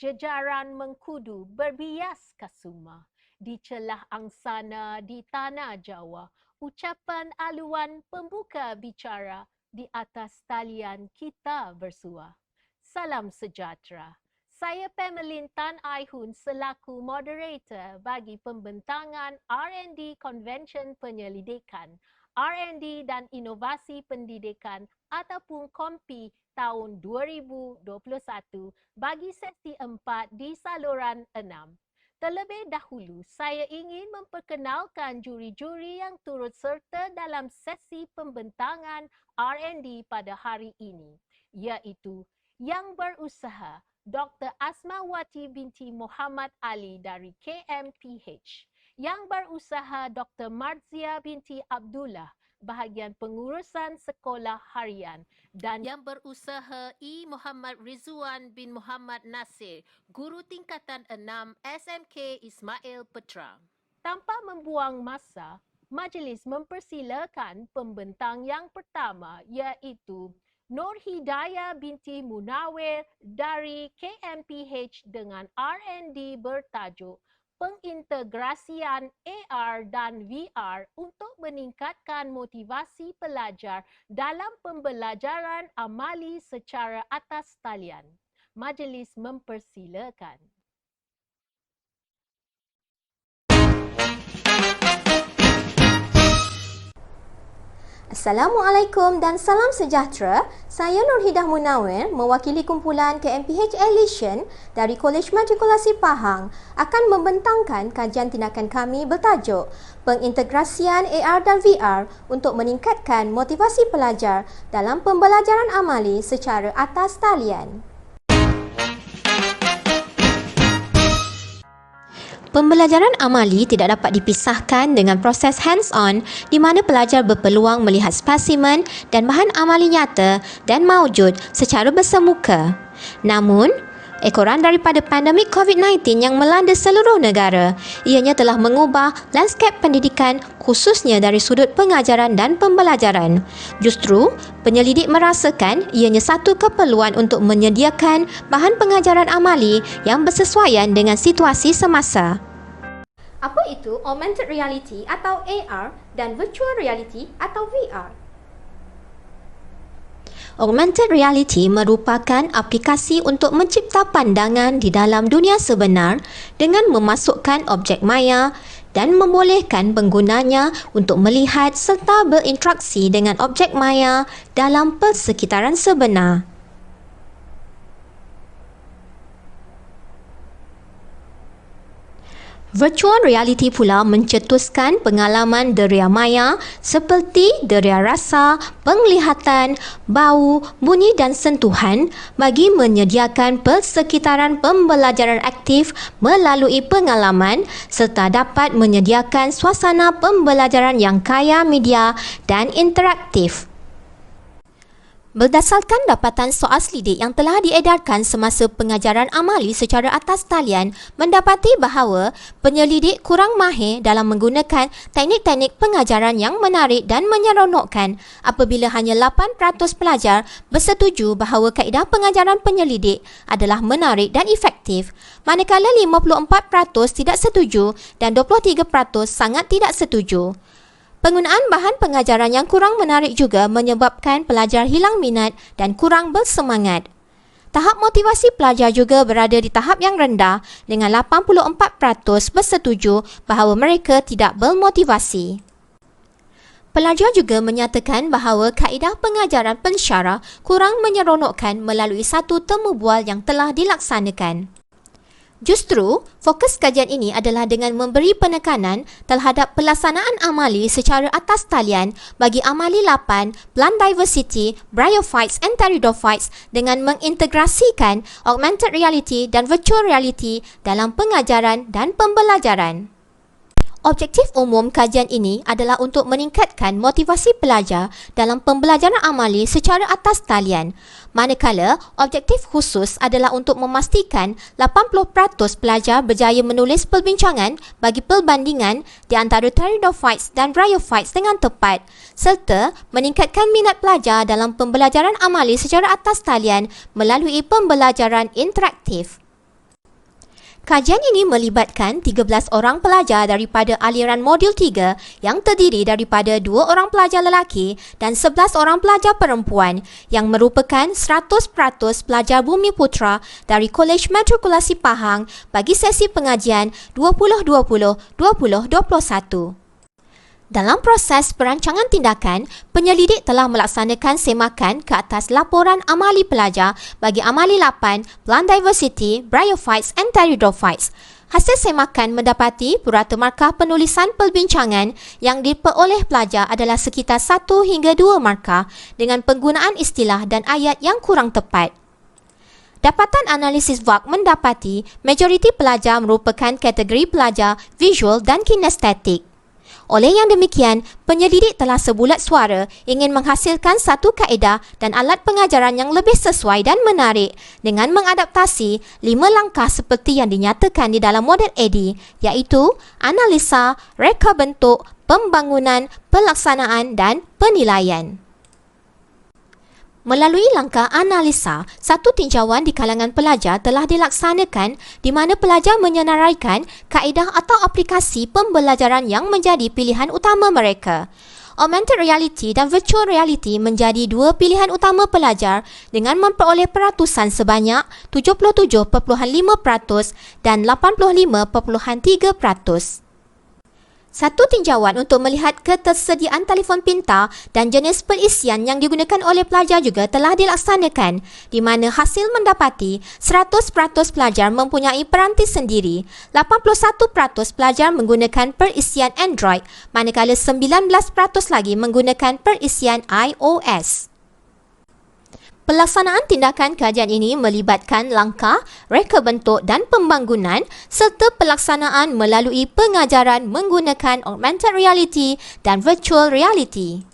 jejaran mengkudu berbias kasuma. Di celah angsana di tanah Jawa, ucapan aluan pembuka bicara di atas talian kita bersua. Salam sejahtera. Saya Pemelin Tan Ai Hun selaku moderator bagi pembentangan R&D Convention Penyelidikan, R&D dan Inovasi Pendidikan ataupun KOMPI tahun 2021 bagi sesi 4 di saluran 6. Terlebih dahulu, saya ingin memperkenalkan juri-juri yang turut serta dalam sesi pembentangan R&D pada hari ini, iaitu Yang Berusaha Dr. Asmawati binti Muhammad Ali dari KMPH, Yang Berusaha Dr. Marzia binti Abdullah bahagian pengurusan sekolah harian, dan Yang Berusaha I. Muhammad Rizwan bin Muhammad Nasir, guru tingkatan 6 SMK Ismail Petra. Tanpa membuang masa, majlis mempersilakan pembentang yang pertama iaitu Nur Hidayah binti Munawir dari KMPH dengan R&D bertajuk Pengintegrasian AR dan VR untuk meningkatkan motivasi pelajar dalam pembelajaran amali secara atas talian. Majlis mempersilakan. Assalamualaikum dan salam sejahtera. Saya Nur Hidayah Munawir, mewakili kumpulan KMPH Elision dari Kolej Matrikulasi Pahang, akan membentangkan kajian tindakan kami bertajuk Pengintegrasian AR dan VR untuk meningkatkan motivasi pelajar dalam pembelajaran amali secara atas talian. Pembelajaran amali tidak dapat dipisahkan dengan proses hands-on di mana pelajar berpeluang melihat spesimen dan bahan amali nyata dan maujud secara bersemuka. Namun, ekoran daripada pandemik COVID-19 yang melanda seluruh negara, ianya telah mengubah lanskap pendidikan khususnya dari sudut pengajaran dan pembelajaran. Justru, penyelidik merasakan ianya satu keperluan untuk menyediakan bahan pengajaran amali yang bersesuaian dengan situasi semasa. Apa itu augmented reality atau AR dan virtual reality atau VR? Augmented reality merupakan aplikasi untuk mencipta pandangan di dalam dunia sebenar dengan memasukkan objek maya dan membolehkan penggunanya untuk melihat serta berinteraksi dengan objek maya dalam persekitaran sebenar. Virtual reality pula mencetuskan pengalaman deria maya seperti deria rasa, penglihatan, bau, bunyi dan sentuhan bagi menyediakan persekitaran pembelajaran aktif melalui pengalaman serta dapat menyediakan suasana pembelajaran yang kaya media dan interaktif. Berdasarkan dapatan soal selidik yang telah diedarkan semasa pengajaran amali secara atas talian mendapati bahawa penyelidik kurang mahir dalam menggunakan teknik-teknik pengajaran yang menarik dan menyeronokkan apabila hanya 8% pelajar bersetuju bahawa kaedah pengajaran penyelidik adalah menarik dan efektif, manakala 54% tidak setuju dan 23% sangat tidak setuju. Penggunaan bahan pengajaran yang kurang menarik juga menyebabkan pelajar hilang minat dan kurang bersemangat. Tahap motivasi pelajar juga berada di tahap yang rendah dengan 84% bersetuju bahawa mereka tidak bermotivasi. Pelajar juga menyatakan bahawa kaedah pengajaran pensyarah kurang menyeronokkan melalui satu temu bual yang telah dilaksanakan. Justru, fokus kajian ini adalah dengan memberi penekanan terhadap pelaksanaan amali secara atas talian bagi amali 8, Plant Diversity, Bryophytes and Pteridophytes dengan mengintegrasikan augmented reality dan virtual reality dalam pengajaran dan pembelajaran. Objektif umum kajian ini adalah untuk meningkatkan motivasi pelajar dalam pembelajaran amali secara atas talian, manakala objektif khusus adalah untuk memastikan 80% pelajar berjaya menulis perbincangan bagi perbandingan di antara Pteridophytes dan Bryophytes dengan tepat, serta meningkatkan minat pelajar dalam pembelajaran amali secara atas talian melalui pembelajaran interaktif. Kajian ini melibatkan 13 orang pelajar daripada aliran modul 3 yang terdiri daripada 2 orang pelajar lelaki dan 11 orang pelajar perempuan yang merupakan 100% pelajar Bumi Putra dari Kolej Matrikulasi Pahang bagi sesi pengajian 2020-2021. Dalam proses perancangan tindakan, penyelidik telah melaksanakan semakan ke atas laporan amali pelajar bagi amali 8 Plant Diversity, Bryophytes and Pteridophytes. Hasil semakan mendapati purata markah penulisan perbincangan yang diperoleh pelajar adalah sekitar 1 hingga 2 markah dengan penggunaan istilah dan ayat yang kurang tepat. Dapatan analisis VAK mendapati majoriti pelajar merupakan kategori pelajar visual dan kinestetik. Oleh yang demikian, penyelidik telah sebulat suara ingin menghasilkan satu kaedah dan alat pengajaran yang lebih sesuai dan menarik dengan mengadaptasi 5 langkah seperti yang dinyatakan di dalam model AD, iaitu analisa, reka bentuk, pembangunan, pelaksanaan dan penilaian. Melalui langkah analisa, satu tinjauan di kalangan pelajar telah dilaksanakan di mana pelajar menyenaraikan kaedah atau aplikasi pembelajaran yang menjadi pilihan utama mereka. Augmented reality dan virtual reality menjadi 2 pilihan utama pelajar dengan memperoleh peratusan sebanyak 77.5% dan 85.3%. Satu tinjauan untuk melihat ketersediaan telefon pintar dan jenis perisian yang digunakan oleh pelajar juga telah dilaksanakan, di mana hasil mendapati 100% pelajar mempunyai peranti sendiri, 81% pelajar menggunakan perisian Android, manakala 19% lagi menggunakan perisian iOS. Pelaksanaan tindakan kajian ini melibatkan langkah, reka bentuk dan pembangunan serta pelaksanaan melalui pengajaran menggunakan augmented reality dan virtual reality.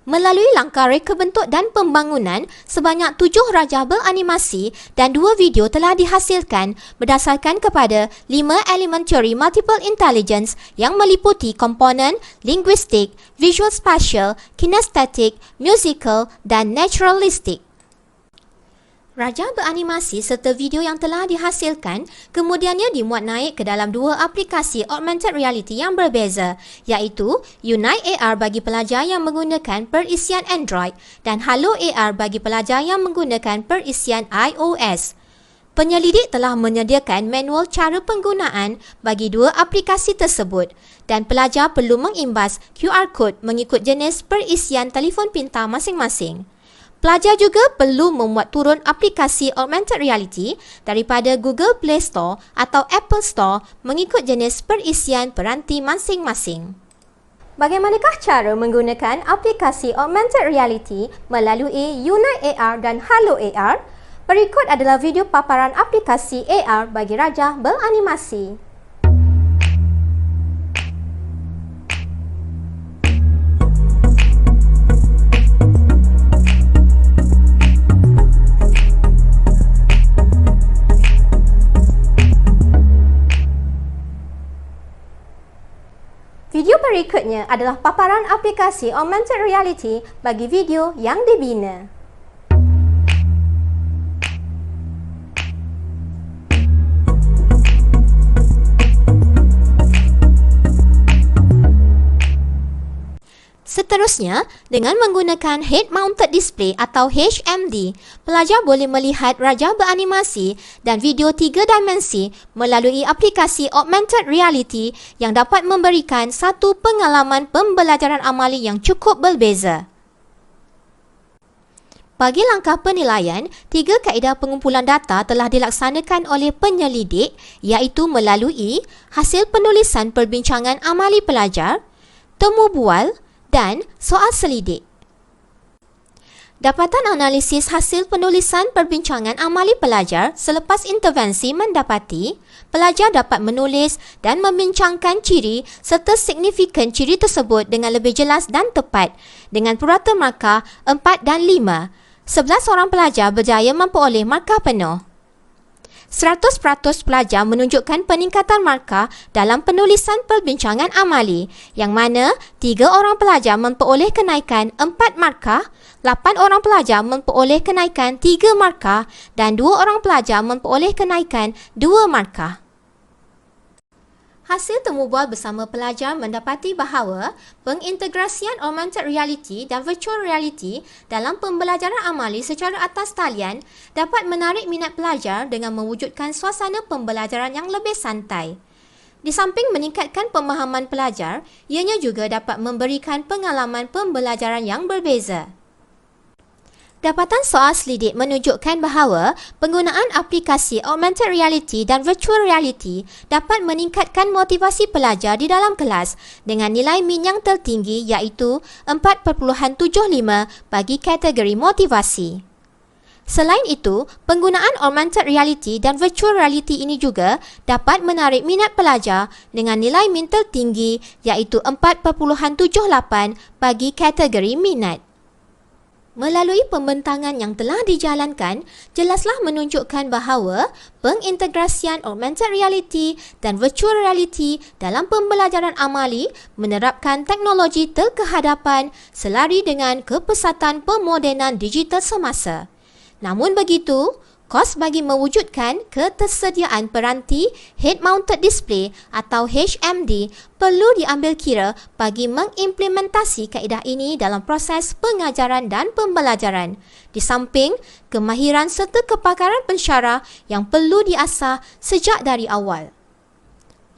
Melalui langkah reka bentuk dan pembangunan, sebanyak 7 rajah beranimasi dan 2 video telah dihasilkan berdasarkan kepada 5 elemen teori multiple intelligence yang meliputi komponen linguistik, visual spatial, kinestetik, musical dan naturalistik. Rajah beranimasi serta video yang telah dihasilkan kemudiannya dimuat naik ke dalam 2 aplikasi augmented reality yang berbeza, iaitu Unite AR bagi pelajar yang menggunakan perisian Android dan Halo AR bagi pelajar yang menggunakan perisian iOS. Penyelidik telah menyediakan manual cara penggunaan bagi 2 aplikasi tersebut dan pelajar perlu mengimbas QR code mengikut jenis perisian telefon pintar masing-masing. Pelajar juga perlu memuat turun aplikasi augmented reality daripada Google Play Store atau Apple Store mengikut jenis perisian peranti masing-masing. Bagaimanakah cara menggunakan aplikasi augmented reality melalui Unite AR dan Halo AR? Berikut adalah video paparan aplikasi AR bagi rajah beranimasi. Video berikutnya adalah paparan aplikasi augmented reality bagi video yang dibina. Seterusnya, dengan menggunakan Head Mounted Display atau HMD, pelajar boleh melihat rajah beranimasi dan video 3 dimensi melalui aplikasi augmented reality yang dapat memberikan satu pengalaman pembelajaran amali yang cukup berbeza. Bagi langkah penilaian, 3 kaedah pengumpulan data telah dilaksanakan oleh penyelidik, iaitu melalui hasil penulisan perbincangan amali pelajar, temu bual dan soal selidik. Dapatan analisis hasil penulisan perbincangan amali pelajar selepas intervensi mendapati pelajar dapat menulis dan membincangkan ciri serta signifikan ciri tersebut dengan lebih jelas dan tepat dengan purata markah 4 dan 5. 11 orang pelajar berjaya memperoleh markah penuh. 100% pelajar menunjukkan peningkatan markah dalam penulisan perbincangan amali, yang mana 3 orang pelajar memperoleh kenaikan 4 markah, 8 orang pelajar memperoleh kenaikan 3 markah dan 2 orang pelajar memperoleh kenaikan 2 markah. Hasil temubual bersama pelajar mendapati bahawa pengintegrasian augmented reality dan virtual reality dalam pembelajaran amali secara atas talian dapat menarik minat pelajar dengan mewujudkan suasana pembelajaran yang lebih santai. Di samping meningkatkan pemahaman pelajar, ianya juga dapat memberikan pengalaman pembelajaran yang berbeza. Dapatan soal selidik menunjukkan bahawa penggunaan aplikasi augmented reality dan virtual reality dapat meningkatkan motivasi pelajar di dalam kelas dengan nilai min yang tertinggi iaitu 4.75 bagi kategori motivasi. Selain itu, penggunaan augmented reality dan virtual reality ini juga dapat menarik minat pelajar dengan nilai min tertinggi iaitu 4.78 bagi kategori minat. Melalui pembentangan yang telah dijalankan, jelaslah menunjukkan bahawa pengintegrasian augmented reality dan virtual reality dalam pembelajaran amali menerapkan teknologi terkehadapan selari dengan kepesatan pemodenan digital semasa. Namun begitu, kos bagi mewujudkan ketersediaan peranti Head-Mounted Display atau HMD perlu diambil kira bagi mengimplementasi kaedah ini dalam proses pengajaran dan pembelajaran. Di samping kemahiran serta kepakaran pensyarah yang perlu diasah sejak dari awal.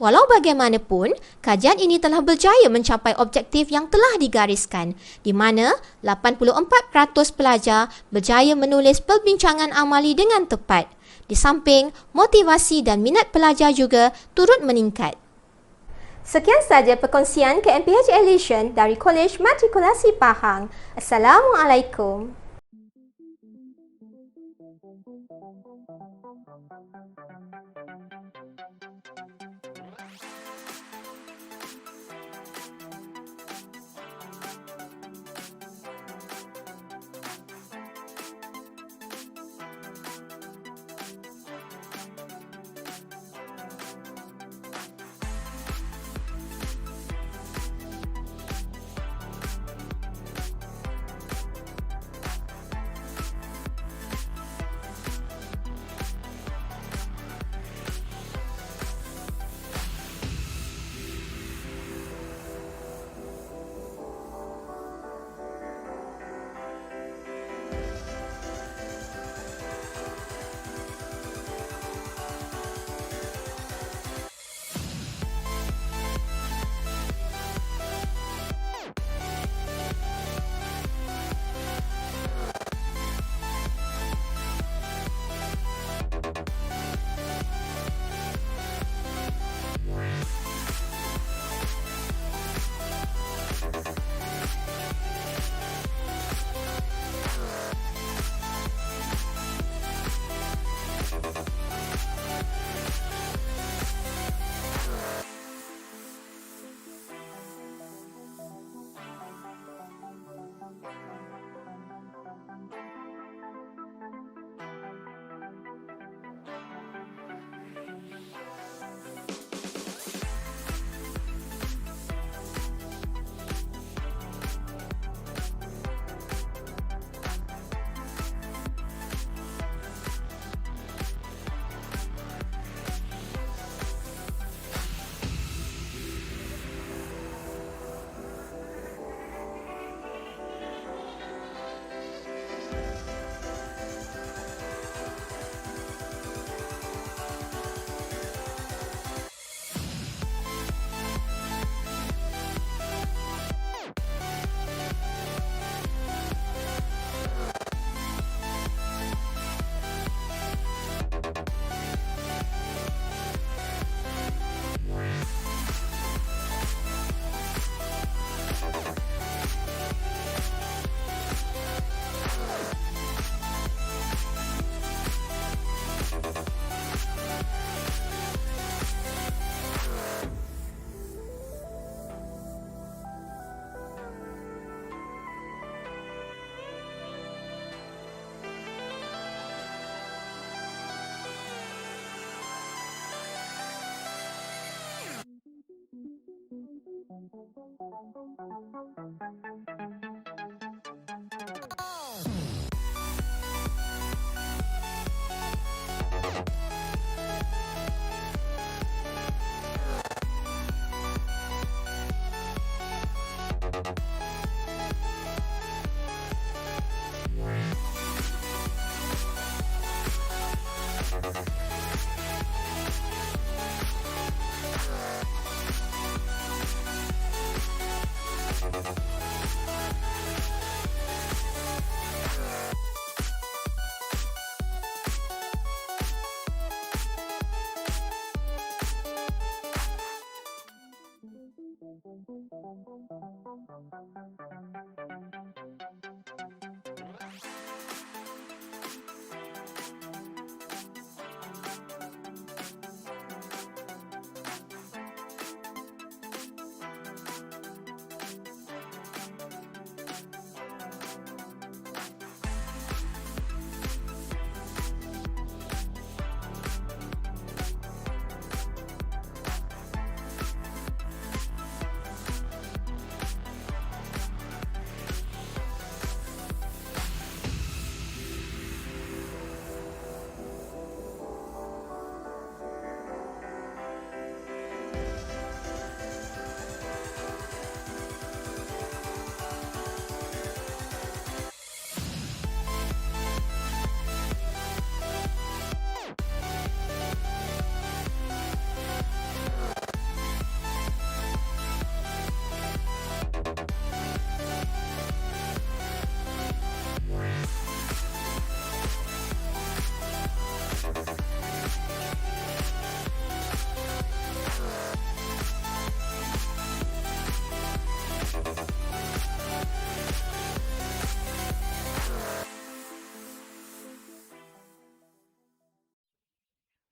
Walau bagaimanapun, kajian ini telah berjaya mencapai objektif yang telah digariskan, di mana 84% pelajar berjaya menulis perbincangan amali dengan tepat. Di samping, motivasi dan minat pelajar juga turut meningkat. Sekian sahaja perkongsian KMPH Edition dari Kolej Matrikulasi Pahang. Assalamualaikum.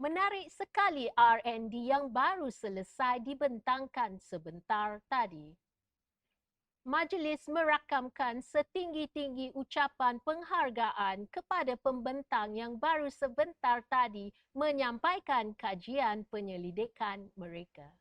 Menarik sekali R&D yang baru selesai dibentangkan sebentar tadi. Majlis merakamkan setinggi-tinggi ucapan penghargaan kepada pembentang yang baru sebentar tadi menyampaikan kajian penyelidikan mereka.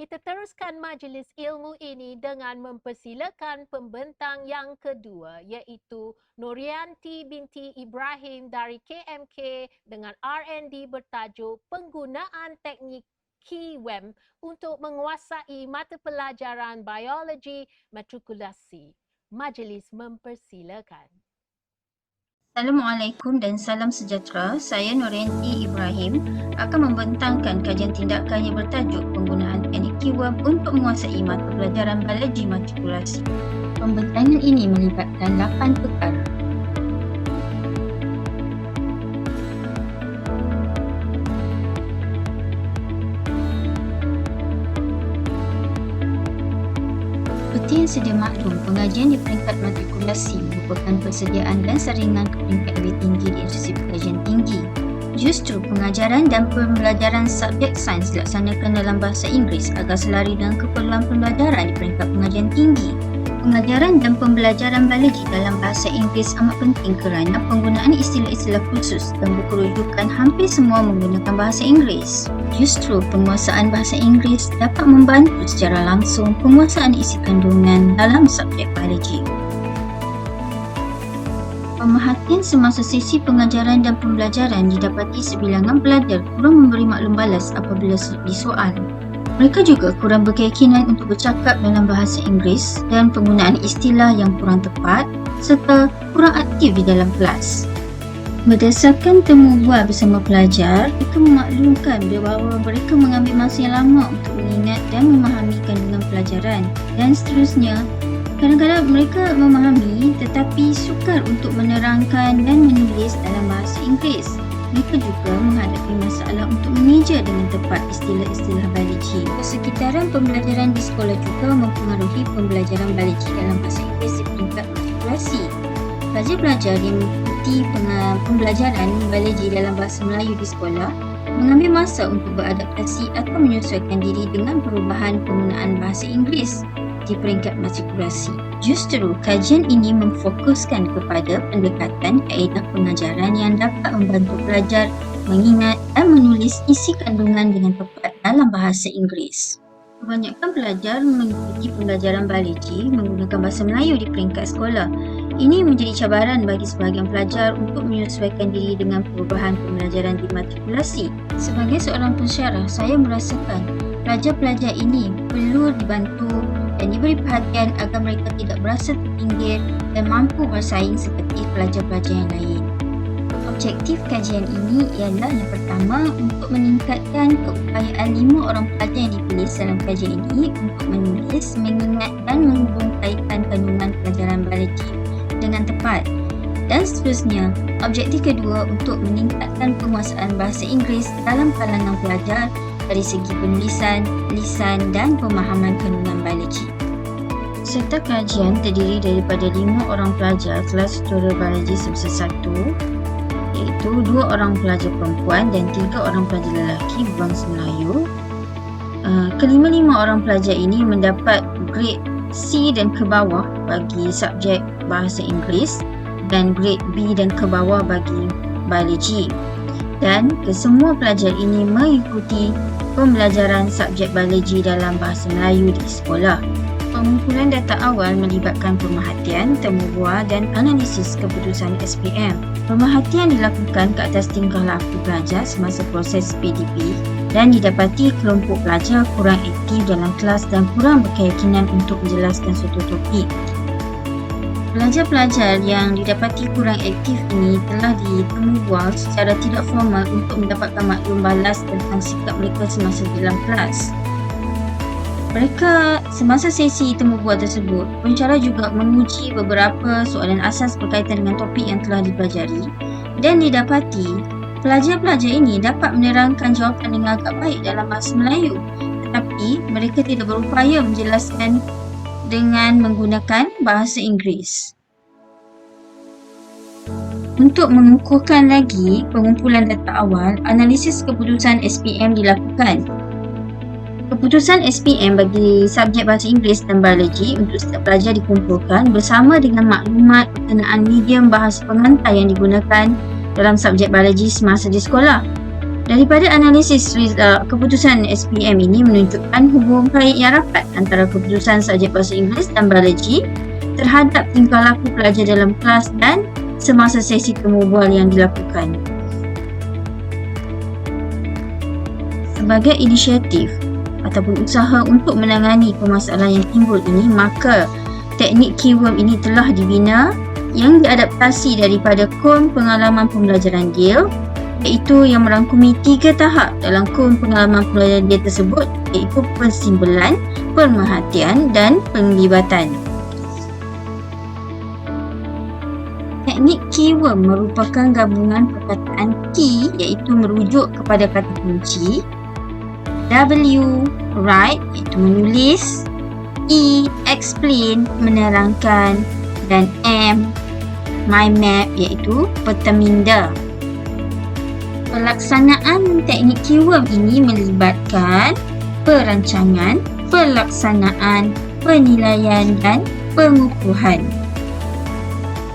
Kita teruskan majlis ilmu ini dengan mempersilakan pembentang yang kedua iaitu Nurianti binti Ibrahim dari KMK dengan R&D bertajuk Penggunaan Teknik KeyWEM untuk menguasai mata pelajaran biologi matrikulasi. Majlis mempersilakan. Assalamualaikum dan salam sejahtera. Saya Nurianti Ibrahim akan membentangkan kajian tindakan yang bertajuk penggunaan teknik KeyWEM untuk menguasai mata pelajaran biologi matrikulasi. Pembentangan ini melibatkan 8 perkara. Seperti yang sedia maklum, pengajian di peringkat matrikulasi merupakan persediaan dan saringan ke peringkat lebih tinggi di institusi pengajian tinggi. Justru pengajaran dan pembelajaran subjek sains dilaksanakan dalam bahasa Inggeris agar selari dengan keperluan pembelajaran di peringkat pengajian tinggi. Pengajaran dan pembelajaran biologi dalam bahasa Inggeris amat penting kerana penggunaan istilah-istilah khusus dan buku rujukan hampir semua menggunakan bahasa Inggeris. Justru penguasaan bahasa Inggeris dapat membantu secara langsung penguasaan isi kandungan dalam subjek biologi. Pemerhatian semasa sesi pengajaran dan pembelajaran didapati sebilangan pelajar kurang memberi maklum balas apabila disoal. Mereka juga kurang berkeyakinan untuk bercakap dalam bahasa Inggeris dan penggunaan istilah yang kurang tepat serta kurang aktif di dalam kelas. Berdasarkan temu bual bersama pelajar, mereka memaklumkan bahawa mereka mengambil masa yang lama untuk mengingat dan memahami kandungan pelajaran dan seterusnya Kadang-kadang mereka memahami tetapi sukar untuk menerangkan dan menulis dalam bahasa Inggeris. Mereka juga menghadapi masalah untuk mengeja dengan tepat istilah-istilah biologi. Persekitaran pembelajaran di sekolah juga mempengaruhi pembelajaran biologi dalam bahasa Inggeris di peringkat matrikulasi. Pelajar-pelajar yang mengikuti pembelajaran biologi dalam bahasa Melayu di sekolah mengambil masa untuk beradaptasi atau menyesuaikan diri dengan perubahan penggunaan bahasa Inggeris di peringkat matrikulasi. Justru kajian ini memfokuskan kepada pendekatan kaedah pengajaran yang dapat membantu pelajar mengingat dan menulis isi kandungan dengan tepat dalam bahasa Inggeris. Kebanyakan pelajar mengikuti pembelajaran biologi menggunakan bahasa Melayu di peringkat sekolah. Ini menjadi cabaran bagi sebahagian pelajar untuk menyesuaikan diri dengan perubahan pembelajaran di matrikulasi. Sebagai seorang pensyarah, saya merasakan pelajar-pelajar ini perlu dibantu dan diberi perhatian agar mereka tidak berasa terpinggir dan mampu bersaing seperti pelajar-pelajar yang lain. Objektif kajian ini ialah yang pertama untuk meningkatkan keupayaan 5 orang pelajar yang dipilih dalam kajian ini untuk menulis, mengingat dan menghubung kaitkan kandungan pelajaran biologi dengan tepat. Dan seterusnya, objektif kedua untuk meningkatkan penguasaan bahasa Inggeris dalam kalangan pelajar dari segi penulisan, lisan dan pemahaman kandungan biologi. Serta kajian terdiri daripada 5 orang pelajar kelas tutorial biologi semester 1, iaitu 2 orang pelajar perempuan dan 3 orang pelajar lelaki berbangsa Melayu. Kelima-lima orang pelajar ini mendapat grade C dan ke bawah bagi subjek bahasa Inggeris dan grade B dan ke bawah bagi biologi. Dan kesemua pelajar ini mengikuti pembelajaran subjek biologi dalam bahasa Melayu di sekolah. Pengumpulan data awal melibatkan pemerhatian, temubual dan analisis keputusan SPM. Pemerhatian dilakukan ke atas tingkah laku pelajar semasa proses PDP dan didapati kelompok pelajar kurang aktif dalam kelas dan kurang berkeyakinan untuk menjelaskan suatu topik. Pelajar-pelajar yang didapati kurang aktif ini telah ditemubual secara tidak formal untuk mendapatkan maklum balas tentang sikap mereka semasa dalam kelas. Mereka semasa sesi temubual tersebut, pencara juga menguji beberapa soalan asas berkaitan dengan topik yang telah dipelajari dan didapati pelajar-pelajar ini dapat menerangkan jawapan dengan agak baik dalam bahasa Melayu, tetapi mereka tidak berupaya menjelaskan dengan menggunakan bahasa Inggeris. Untuk mengukuhkan lagi pengumpulan data awal, analisis keputusan SPM dilakukan. Keputusan SPM bagi subjek bahasa Inggeris dan biologi untuk setiap pelajar dikumpulkan bersama dengan maklumat berkenaan medium bahasa pengantar yang digunakan dalam subjek biologi semasa di sekolah. Daripada analisis keputusan SPM ini menunjukkan hubungan kait yang rapat antara keputusan subjek bahasa Inggeris dan biologi terhadap tingkah laku pelajar dalam kelas dan semasa sesi temubual yang dilakukan. Sebagai inisiatif ataupun usaha untuk menangani permasalahan yang timbul ini, maka teknik keyword ini telah dibina yang diadaptasi daripada kon pengalaman pembelajaran Gale, iaitu yang merangkumi 3 tahap dalam kon pengalaman pembelajaran Gale tersebut, iaitu pensimbolan, pemerhatian dan penglibatan. Teknik keyword merupakan gabungan perkataan key, iaitu merujuk kepada kata kunci, W, write, iaitu menulis, E, explain, menerangkan, dan M, mind map, iaitu peta minda. Pelaksanaan teknik keyword ini melibatkan perancangan, pelaksanaan, penilaian dan pengukuhan.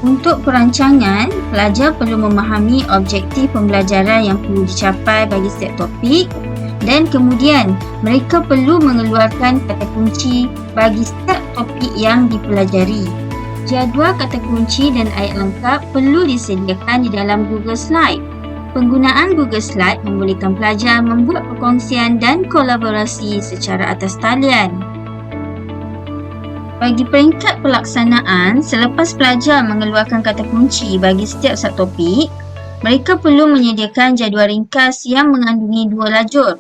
Untuk perancangan, pelajar perlu memahami objektif pembelajaran yang perlu dicapai bagi setiap topik dan kemudian mereka perlu mengeluarkan kata kunci bagi setiap topik yang dipelajari. Jadual kata kunci dan ayat lengkap perlu disediakan di dalam Google Slide. Penggunaan Google Slide membolehkan pelajar membuat perkongsian dan kolaborasi secara atas talian. Bagi peringkat pelaksanaan, selepas pelajar mengeluarkan kata kunci bagi setiap subtopik, mereka perlu menyediakan jadual ringkas yang mengandungi 2 lajur.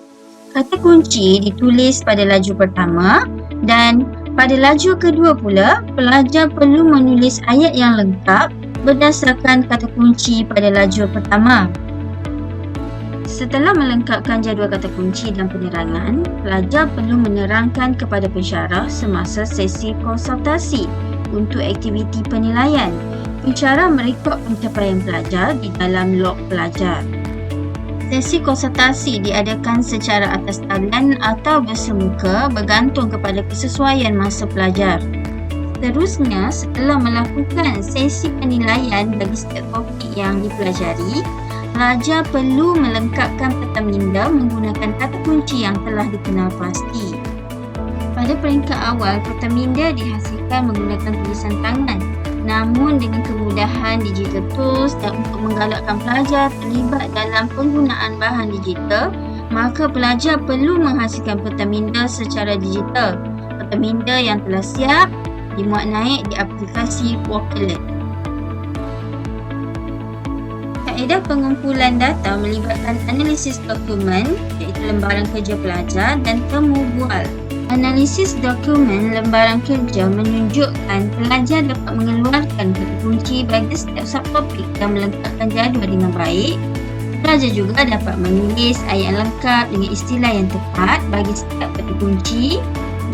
Kata kunci ditulis pada lajur pertama dan Pada lajur kedua pula, pelajar perlu menulis ayat yang lengkap berdasarkan kata kunci pada lajur pertama. Setelah melengkapkan jadual kata kunci dan penerangan, pelajar perlu menerangkan kepada pensyarah semasa sesi konsultasi untuk aktiviti penilaian. Pensyarah merekod pencapaian pelajar di dalam log pelajar. Sesi konsultasi diadakan secara atas talian atau bersemuka bergantung kepada kesesuaian masa pelajar. Seterusnya, setelah melakukan sesi penilaian bagi setiap topik yang dipelajari, pelajar perlu melengkapkan peta minda menggunakan kata kunci yang telah dikenal pasti. Pada peringkat awal, peta minda dihasilkan menggunakan tulisan tangan. Namun dengan kemudahan digital tools dan untuk menggalakkan pelajar terlibat dalam penggunaan bahan digital, maka pelajar perlu menghasilkan peta minda secara digital. Peta minda yang telah siap dimuat naik di aplikasi Walkerlet. Kaedah pengumpulan data melibatkan analisis dokumen iaitu lembaran kerja pelajar dan temu bual. Analisis dokumen lembaran kerja menunjukkan pelajar dapat mengeluarkan kata kunci bagi setiap subtopik dan melengkapkan jadual dengan baik. Pelajar juga dapat menulis ayat lengkap dengan istilah yang tepat bagi setiap kata kunci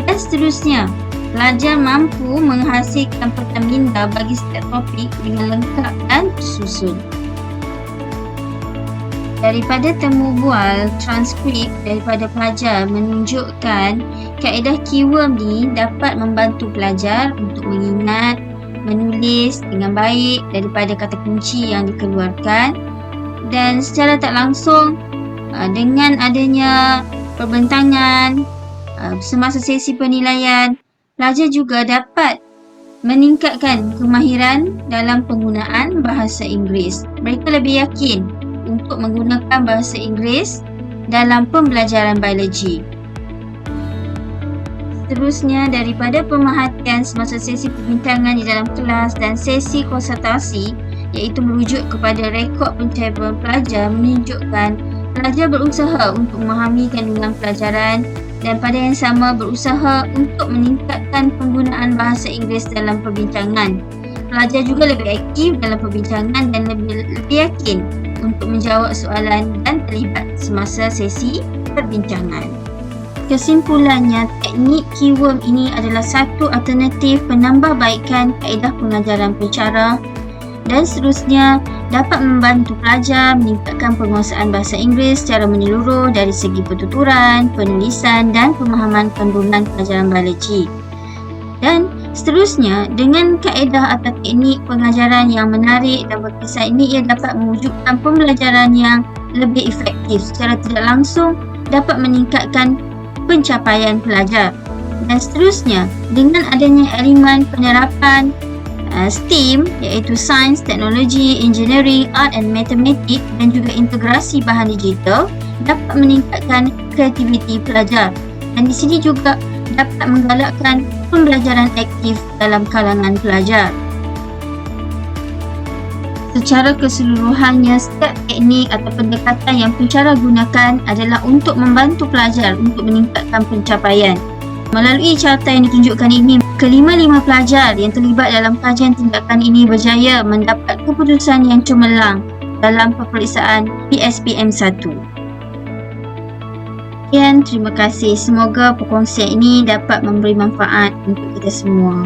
dan seterusnya. Pelajar mampu menghasilkan peta minda bagi setiap topik dengan lengkap dan tersusun. Daripada temu bual, transkrip daripada pelajar menunjukkan kaedah keyword ni dapat membantu pelajar untuk mengingat, menulis dengan baik daripada kata kunci yang dikeluarkan dan secara tak langsung dengan adanya perbentangan semasa sesi penilaian, pelajar juga dapat meningkatkan kemahiran dalam penggunaan bahasa Inggeris. Mereka lebih yakin untuk menggunakan bahasa Inggeris dalam pembelajaran biologi. Seterusnya, daripada pemerhatian semasa sesi perbincangan di dalam kelas dan sesi konsultasi iaitu merujuk kepada rekod pencapaian pelajar menunjukkan pelajar berusaha untuk memahami kandungan pelajaran dan pada yang sama berusaha untuk meningkatkan penggunaan bahasa Inggeris dalam perbincangan. Pelajar juga lebih aktif dalam perbincangan dan lebih yakin untuk menjawab soalan dan terlibat semasa sesi perbincangan. Kesimpulannya, teknik keyword ini adalah satu alternatif penambahbaikan kaedah pengajaran pensyarah dan seterusnya dapat membantu pelajar meningkatkan penguasaan bahasa Inggeris secara menyeluruh dari segi pertuturan, penulisan dan pemahaman kandungan pelajaran biologi. Dan seterusnya, dengan kaedah atau teknik pengajaran yang menarik dan berkesan ini, ia dapat mewujudkan pembelajaran yang lebih efektif secara tidak langsung dapat meningkatkan pencapaian pelajar. Dan seterusnya, dengan adanya elemen penerapan STEAM iaitu Science, Teknologi, Engineering, Art and Mathematics dan juga integrasi bahan digital dapat meningkatkan kreativiti pelajar. Dan di sini juga dapat menggalakkan pembelajaran aktif dalam kalangan pelajar. Secara keseluruhannya, setiap teknik atau pendekatan yang pensyarah gunakan adalah untuk membantu pelajar untuk meningkatkan pencapaian. Melalui carta yang ditunjukkan ini, kelima-lima pelajar yang terlibat dalam kajian tindakan ini berjaya mendapat keputusan yang cemerlang dalam peperiksaan PSPM 1. Sekian, terima kasih. Semoga perkongsian ini dapat memberi manfaat untuk kita semua.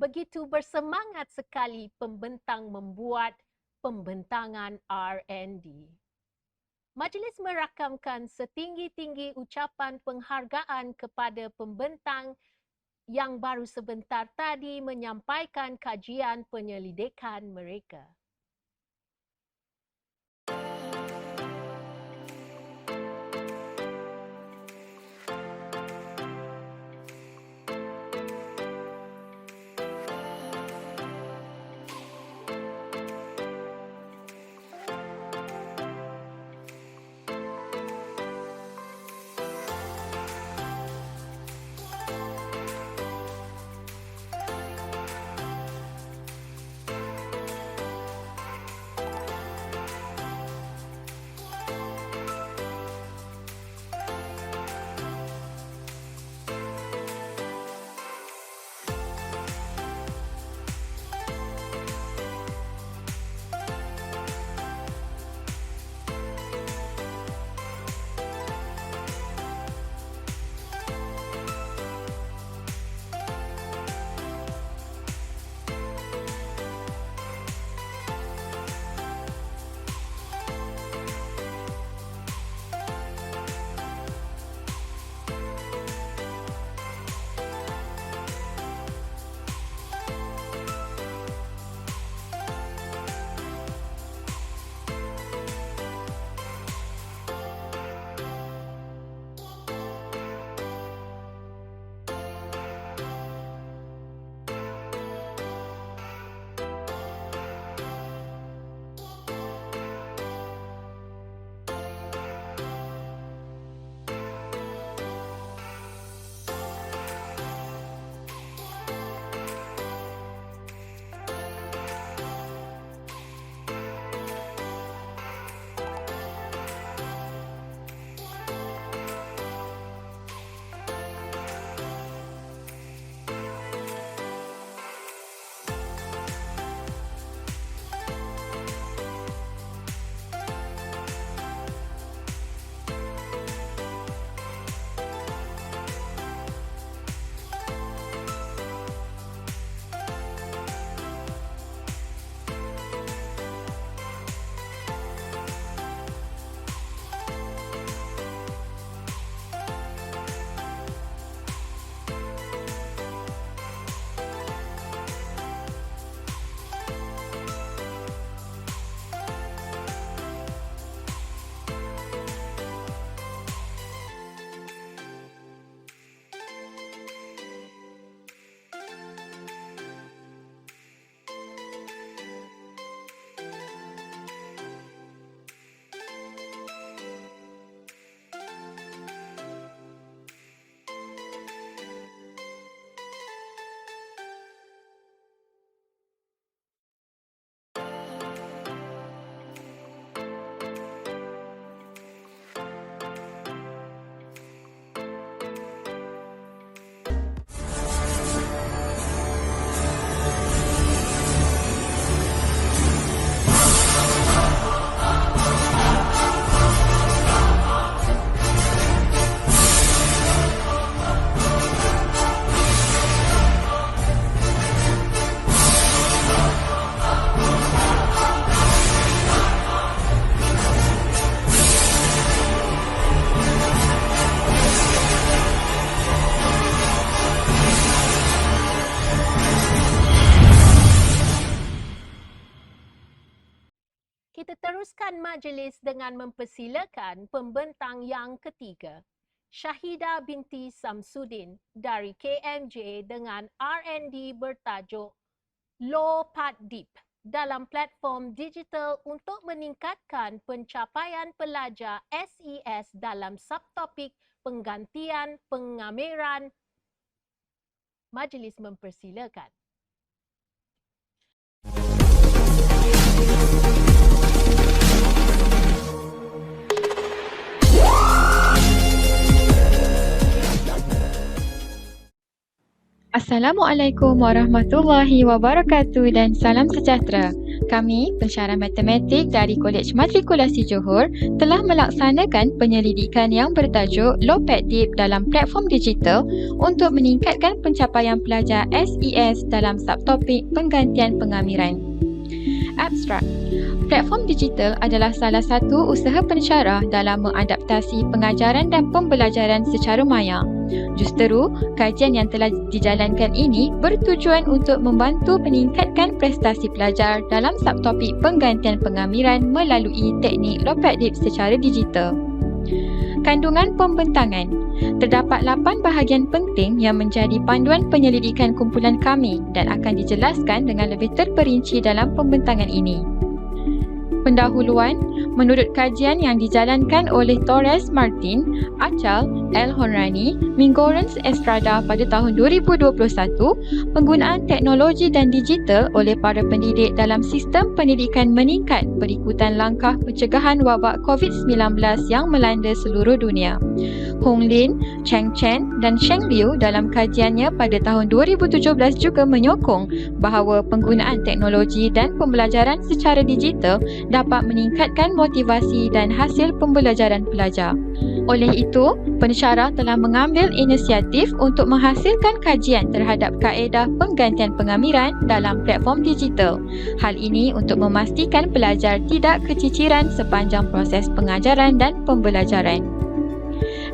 begitu bersemangat sekali pembentang membuat pembentangan R&D. Majlis merakamkan setinggi-tinggi ucapan penghargaan kepada pembentang yang baru sebentar tadi menyampaikan kajian penyelidikan mereka. Kita teruskan majlis dengan mempersilakan pembentang yang ketiga, Syahidah binti Samsudin dari KMJ dengan R&D bertajuk Law Part Deep dalam platform digital untuk meningkatkan pencapaian pelajar SES dalam subtopik penggantian pengameran. Majlis mempersilakan. Assalamualaikum warahmatullahi wabarakatuh dan salam sejahtera. Kami, pensyarah matematik dari Kolej Matrikulasi Johor, telah melaksanakan penyelidikan yang bertajuk LOPEDIP dalam platform digital untuk meningkatkan pencapaian pelajar SES dalam subtopik penggantian pengamiran. Abstrak. Platform digital adalah salah satu usaha pensyarah dalam mengadaptasi pengajaran dan pembelajaran secara maya. Justeru, kajian yang telah dijalankan ini bertujuan untuk membantu meningkatkan prestasi pelajar dalam subtopik penggantian pengamiran melalui teknik LOPEDIP secara digital. Kandungan pembentangan. Terdapat 8 bahagian penting yang menjadi panduan penyelidikan kumpulan kami dan akan dijelaskan dengan lebih terperinci dalam pembentangan ini. Pendahuluan, menurut kajian yang dijalankan oleh Torres Martin, Achal, L. Honrani, Mingorens Estrada pada tahun 2021, penggunaan teknologi dan digital oleh para pendidik dalam sistem pendidikan meningkat berikutan langkah pencegahan wabak COVID-19 yang melanda seluruh dunia. Hong Lin, Cheng Chen dan Sheng Liu dalam kajiannya pada tahun 2017 juga menyokong bahawa penggunaan teknologi dan pembelajaran secara digital dapat meningkatkan motivasi dan hasil pembelajaran pelajar. Oleh itu, pensyarah telah mengambil inisiatif untuk menghasilkan kajian terhadap kaedah penggantian pengamiran dalam platform digital. Hal ini untuk memastikan pelajar tidak keciciran sepanjang proses pengajaran dan pembelajaran.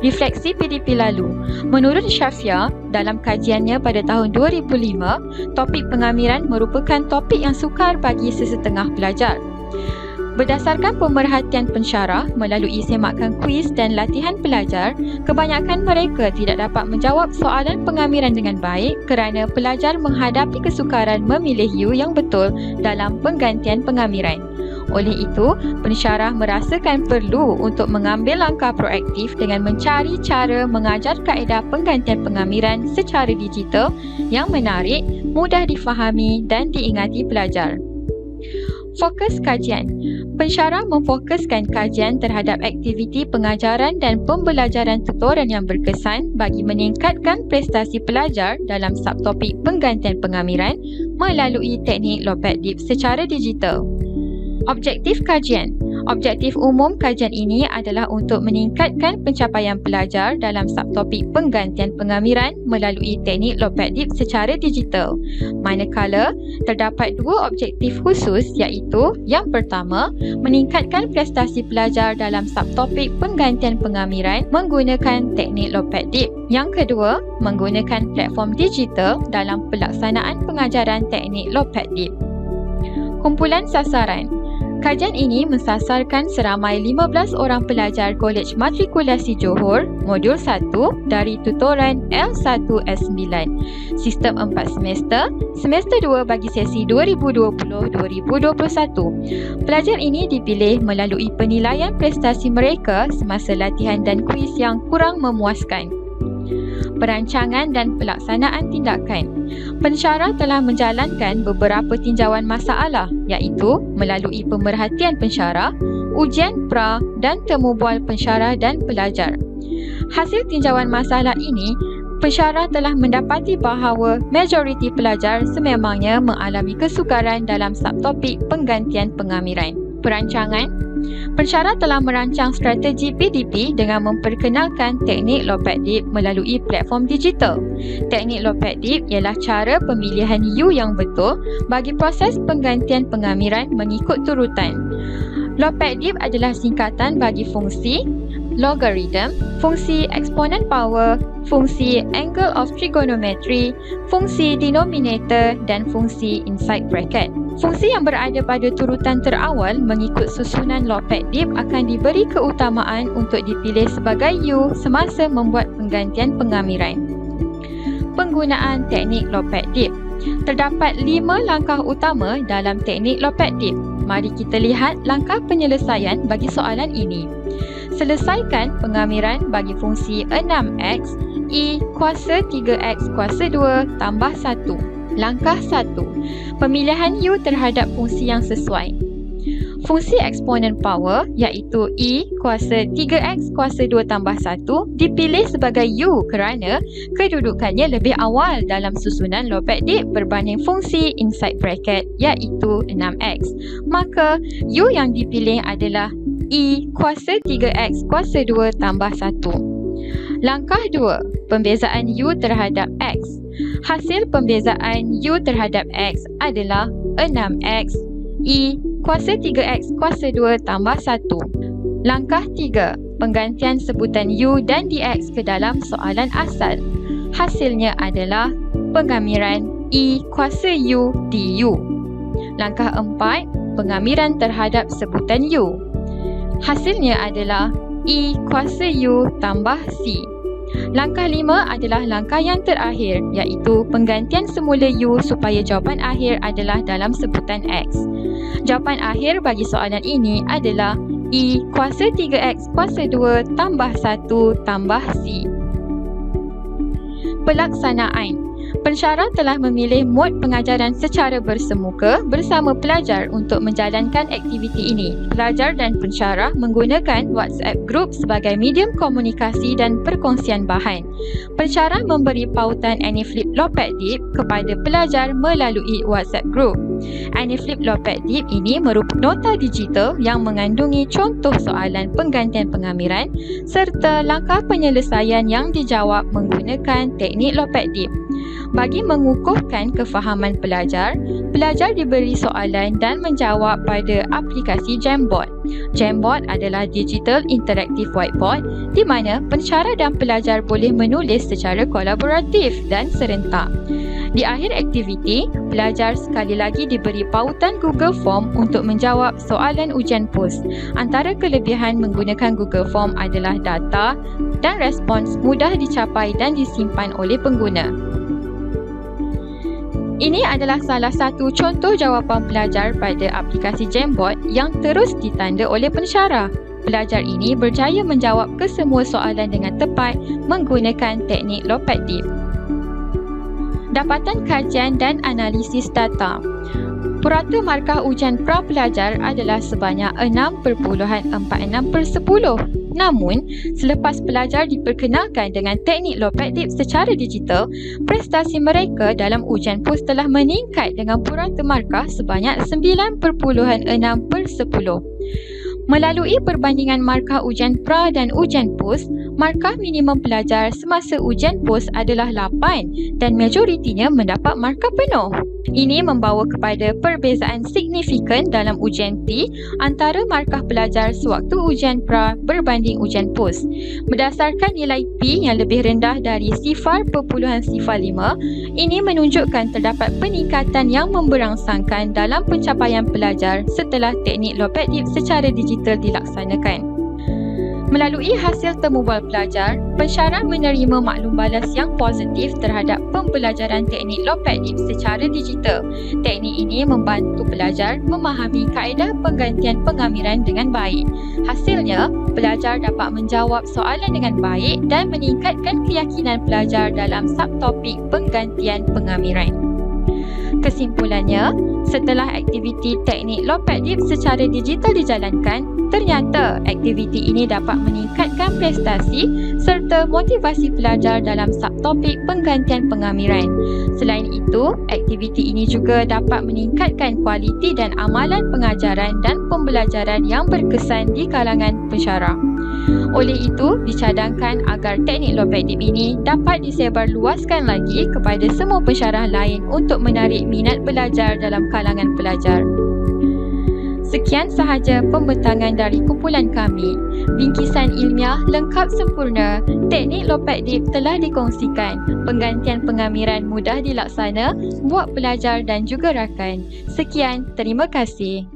Refleksi PDP lalu. Menurut Syafia, dalam kajiannya pada tahun 2005, topik pengamiran merupakan topik yang sukar bagi sesetengah pelajar. Berdasarkan pemerhatian pensyarah melalui semakan kuis dan latihan pelajar, kebanyakan mereka tidak dapat menjawab soalan pengamiran dengan baik kerana pelajar menghadapi kesukaran memilih U yang betul dalam penggantian pengamiran. Oleh itu, pensyarah merasakan perlu untuk mengambil langkah proaktif dengan mencari cara mengajar kaedah penggantian pengamiran secara digital yang menarik, mudah difahami dan diingati pelajar. Fokus kajian. Pensyarah memfokuskan kajian terhadap aktiviti pengajaran dan pembelajaran tutoran yang berkesan bagi meningkatkan prestasi pelajar dalam subtopik penggantian pengamiran melalui teknik LOPEDIP secara digital. Objektif kajian. Objektif umum kajian ini adalah untuk meningkatkan pencapaian pelajar dalam subtopik penggantian pengamiran melalui teknik LOPEDIP secara digital. Manakala, terdapat 2 objektif khusus iaitu yang pertama, meningkatkan prestasi pelajar dalam subtopik penggantian pengamiran menggunakan teknik LOPEDIP. Yang kedua, menggunakan platform digital dalam pelaksanaan pengajaran teknik LOPEDIP. Kumpulan sasaran. Kajian ini mensasarkan seramai 15 orang pelajar Kolej Matrikulasi Johor, Modul 1 dari tutoran L1S9, Sistem 4 semester, Semester 2 bagi sesi 2020-2021. Pelajar ini dipilih melalui penilaian prestasi mereka semasa latihan dan kuis yang kurang memuaskan. Perancangan dan pelaksanaan tindakan. Pensyarah telah menjalankan beberapa tinjauan masalah iaitu melalui pemerhatian pensyarah, ujian pra dan temu bual pensyarah dan pelajar. Hasil tinjauan masalah ini, pensyarah telah mendapati bahawa majoriti pelajar sememangnya mengalami kesukaran dalam subtopik penggantian pengamiran. Perancangan. Pensyarah telah merancang strategi PDP dengan memperkenalkan teknik LOPEDIP melalui platform digital. Teknik LOPEDIP ialah cara pemilihan U yang betul bagi proses penggantian pengamiran mengikut turutan. LOPEDIP adalah singkatan bagi fungsi logarithm, fungsi exponent power, fungsi angle of trigonometry, fungsi denominator dan fungsi inside bracket. Fungsi yang berada pada turutan terawal mengikut susunan LOPEDIP akan diberi keutamaan untuk dipilih sebagai U semasa membuat penggantian pengamiran. Penggunaan teknik LOPEDIP. Terdapat 5 langkah utama dalam teknik LOPEDIP. Mari kita lihat langkah penyelesaian bagi soalan ini. Selesaikan pengamiran bagi fungsi 6x, I kuasa 3x kuasa 2 tambah 1. Langkah 1. Pemilihan U terhadap fungsi yang sesuai. Fungsi eksponen power iaitu E kuasa 3x kuasa 2 tambah 1 dipilih sebagai U kerana kedudukannya lebih awal dalam susunan Lopek Deep berbanding fungsi inside bracket iaitu 6x. Maka U yang dipilih adalah E kuasa 3x kuasa 2 tambah 1. Langkah 2. Pembezaan U terhadap X. Hasil pembezaan U terhadap X adalah 6x E kuasa 3x kuasa 2 tambah 1. Langkah 3. Penggantian sebutan U dan dx ke dalam soalan asal. Hasilnya adalah pengamiran E kuasa U du. Langkah 4. Pengamiran terhadap sebutan U. Hasilnya adalah E kuasa U tambah C. Langkah 5 adalah langkah yang terakhir iaitu penggantian semula U supaya jawapan akhir adalah dalam sebutan X. Jawapan akhir bagi soalan ini adalah E kuasa 3x kuasa 2 tambah 1 tambah C. Pelaksanaan. Pensyarah telah memilih mod pengajaran secara bersemuka bersama pelajar untuk menjalankan aktiviti ini. Pelajar dan pensyarah menggunakan WhatsApp Group sebagai medium komunikasi dan perkongsian bahan. Pensyarah memberi pautan AnyFlip Lopek Deep kepada pelajar melalui WhatsApp Group. AnyFlip Lopek Deep ini merupakan nota digital yang mengandungi contoh soalan penggantian pengamiran serta langkah penyelesaian yang dijawab menggunakan teknik Lopek Deep. Bagi mengukuhkan kefahaman pelajar, pelajar diberi soalan dan menjawab pada aplikasi Jamboard. Jamboard adalah digital interactive whiteboard di mana pensyarah dan pelajar boleh menulis secara kolaboratif dan serentak. Di akhir aktiviti, pelajar sekali lagi diberi pautan Google Form untuk menjawab soalan ujian pos. Antara kelebihan menggunakan Google Form adalah data dan respons mudah dicapai dan disimpan oleh pengguna. Ini adalah salah satu contoh jawapan pelajar pada aplikasi Jamboard yang terus ditanda oleh pensyarah. Pelajar ini berjaya menjawab kesemua soalan dengan tepat menggunakan teknik Lopek Deep. Dapatan kajian dan analisis data. Purata markah ujian pra-pelajar adalah sebanyak 6.46/10. Namun, selepas pelajar diperkenalkan dengan teknik Lopek Deep secara digital, prestasi mereka dalam ujian pos telah meningkat dengan purata markah sebanyak 9.6/10. Melalui perbandingan markah ujian pra dan ujian pos, markah minimum pelajar semasa ujian pos adalah 8 dan majoritinya mendapat markah penuh. Ini membawa kepada perbezaan signifikan dalam ujian T antara markah pelajar sewaktu ujian pra berbanding ujian pos. Berdasarkan nilai P yang lebih rendah dari 0.05, ini menunjukkan terdapat peningkatan yang memberangsangkan dalam pencapaian pelajar setelah teknik Lopek Deep secara digital dilaksanakan. Melalui hasil temubual pelajar, pensyarah menerima maklum balas yang positif terhadap pembelajaran teknik Lopek Deep secara digital. Teknik ini membantu pelajar memahami kaedah penggantian pengamiran dengan baik. Hasilnya, pelajar dapat menjawab soalan dengan baik dan meningkatkan keyakinan pelajar dalam subtopik penggantian pengamiran. Kesimpulannya, setelah aktiviti teknik Lopek Deep secara digital dijalankan, ternyata aktiviti ini dapat meningkatkan prestasi serta motivasi pelajar dalam subtopik penggantian pengamiran. Selain itu, aktiviti ini juga dapat meningkatkan kualiti dan amalan pengajaran dan pembelajaran yang berkesan di kalangan pensyarah. Oleh itu, dicadangkan agar teknik Lopek Deep ini dapat disebarluaskan lagi kepada semua pensyarah lain untuk menarik minat belajar dalam kalangan pelajar. Sekian sahaja pembentangan dari kumpulan kami. Bingkisan ilmiah lengkap sempurna. Teknik Lopek Deep telah dikongsikan. Penggantian pengamiran mudah dilaksana buat pelajar dan juga rakan. Sekian, terima kasih.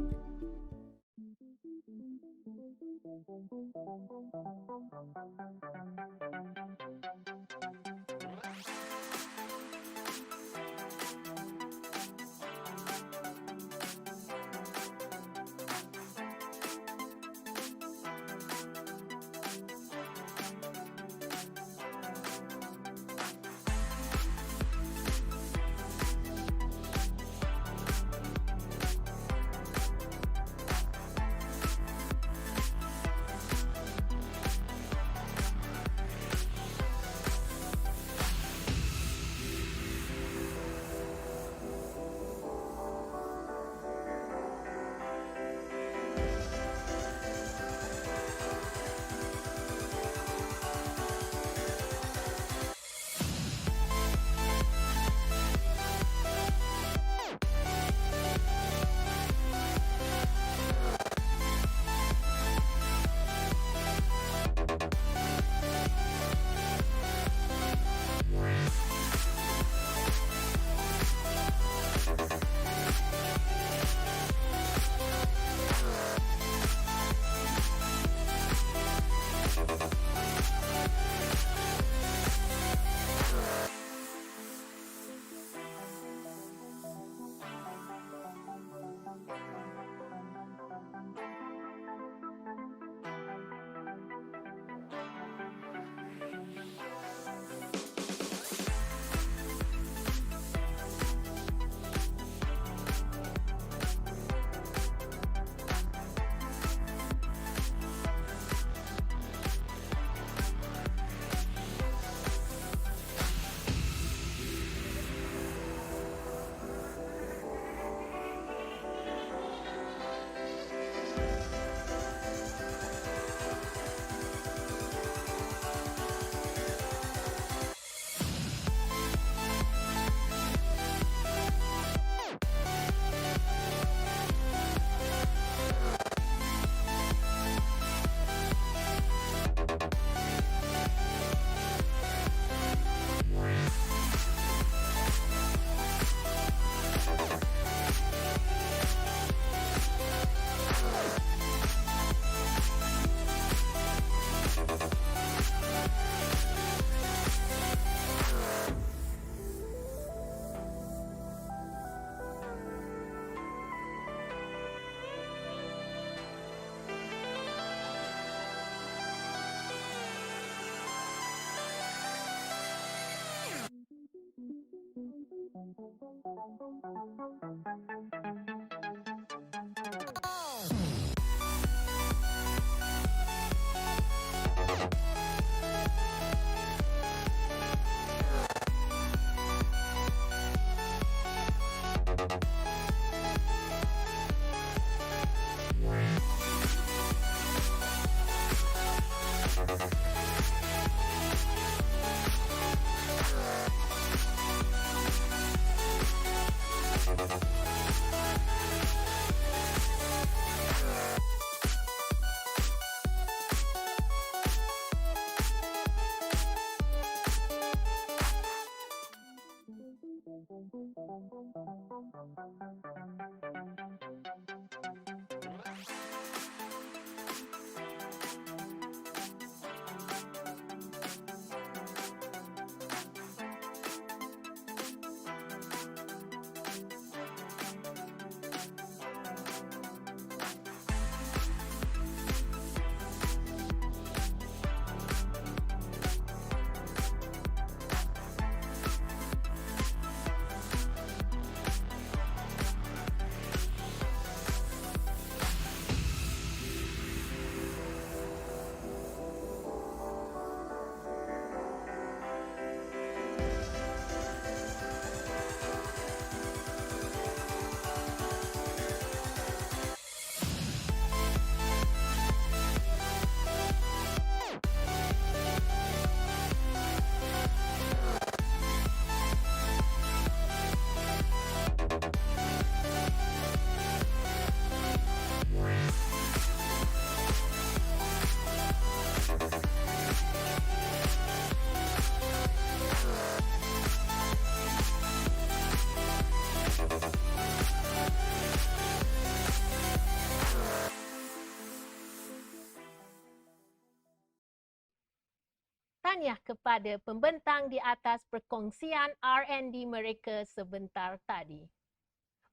Tahniah kepada pembentang di atas perkongsian R&D mereka sebentar tadi.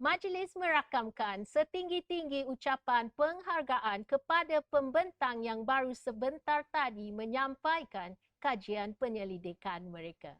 Majlis merakamkan setinggi-tinggi ucapan penghargaan kepada pembentang yang baru sebentar tadi menyampaikan kajian penyelidikan mereka.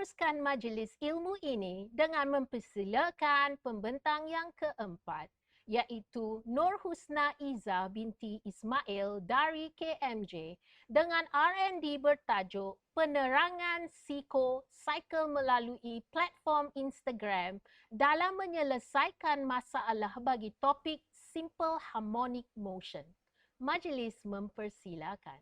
meneruskan majlis ilmu ini dengan mempersilakan pembentang yang keempat, iaitu Nur Husna Izzah binti Ismail dari KMJ dengan R&D bertajuk Penerangan Psikocycle melalui platform Instagram dalam menyelesaikan masalah bagi topik Simple Harmonic Motion. Majlis mempersilakan.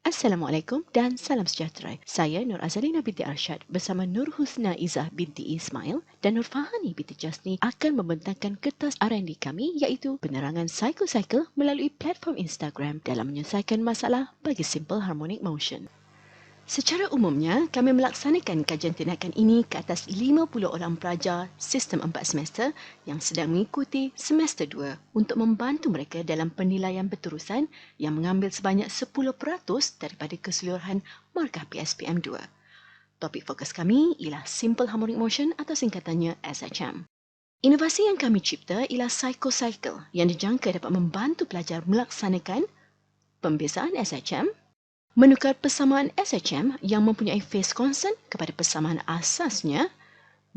Assalamualaikum dan salam sejahtera. Saya Nur Azalina binti Arsyad bersama Nur Husna Izzah binti Ismail dan Nur Fahani binti Jasni akan membentangkan kertas R&D kami iaitu penerangan psikocycle melalui platform Instagram dalam menyelesaikan masalah bagi Simple Harmonic Motion. Secara umumnya, kami melaksanakan kajian tindakan ini ke atas 50 orang pelajar sistem 4 semester yang sedang mengikuti semester 2 untuk membantu mereka dalam penilaian berterusan yang mengambil sebanyak 10% daripada keseluruhan markah PSPM 2. Topik fokus kami ialah Simple Harmonic Motion atau singkatannya SHM. Inovasi yang kami cipta ialah psikocycle yang dijangka dapat membantu pelajar melaksanakan pembezaan SHM, menukar persamaan SHM yang mempunyai phase constant kepada persamaan asasnya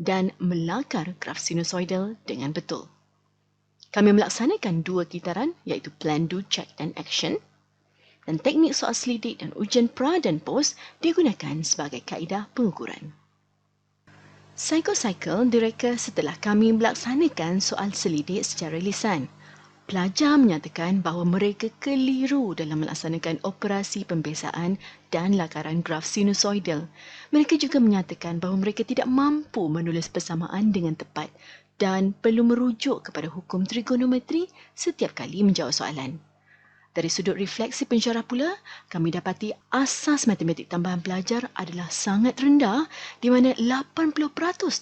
dan melakar graf sinusoidal dengan betul. Kami melaksanakan 2 kitaran iaitu Plan, Do, Check dan Action dan teknik soal selidik dan ujian pra dan pos digunakan sebagai kaedah pengukuran. Psikocycle direka setelah kami melaksanakan soal selidik secara lisan. Pelajar menyatakan bahawa mereka keliru dalam melaksanakan operasi pembezaan dan lakaran graf sinusoidal. Mereka juga menyatakan bahawa mereka tidak mampu menulis persamaan dengan tepat dan perlu merujuk kepada hukum trigonometri setiap kali menjawab soalan. Dari sudut refleksi pensyarah pula, kami dapati asas matematik tambahan pelajar adalah sangat rendah di mana 80%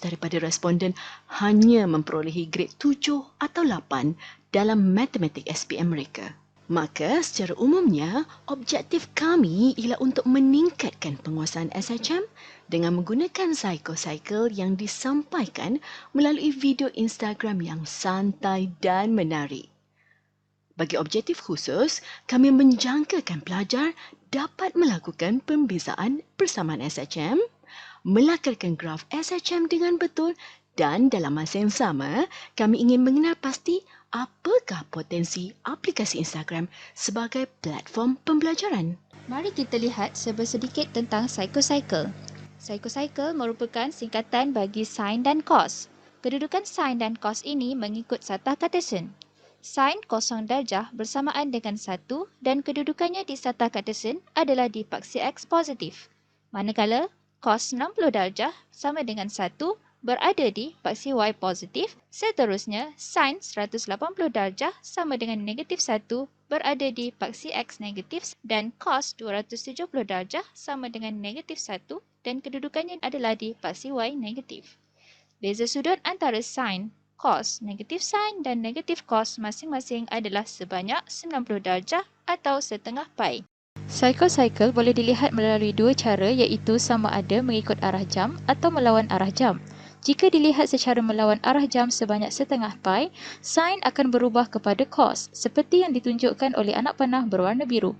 daripada responden hanya memperolehi grade 7 atau 8 dalam matematik SPM mereka. Maka secara umumnya, objektif kami ialah untuk meningkatkan penguasaan SHM dengan menggunakan psikocycle yang disampaikan melalui video Instagram yang santai dan menarik. Bagi objektif khusus, kami menjangkakan pelajar dapat melakukan pembezaan persamaan SHM, melakarkan graf SHM dengan betul dan dalam masa yang sama, kami ingin mengenal pasti apakah potensi aplikasi Instagram sebagai platform pembelajaran. Mari kita lihat sedikit tentang psikocycle. Psikocycle merupakan singkatan bagi sin dan cos. Kedudukan sin dan cos ini mengikut Satah Cartesian. Sin kosong darjah bersamaan dengan 1 dan kedudukannya di Satah Cartesian adalah di paksi X positif. Manakala cos 60 darjah sama dengan 1 berada di paksi Y positif, seterusnya sin 180 darjah sama dengan negatif 1 berada di paksi X negatif dan cos 270 darjah sama dengan negatif 1 dan kedudukannya adalah di paksi Y negatif. Beza sudut antara sin, cos, negatif sin dan negatif cos masing-masing adalah sebanyak 90 darjah atau setengah pi. Psikocycle boleh dilihat melalui 2 cara iaitu sama ada mengikut arah jam atau melawan arah jam. Jika dilihat secara melawan arah jam sebanyak setengah pi, sin akan berubah kepada cos seperti yang ditunjukkan oleh anak panah berwarna biru.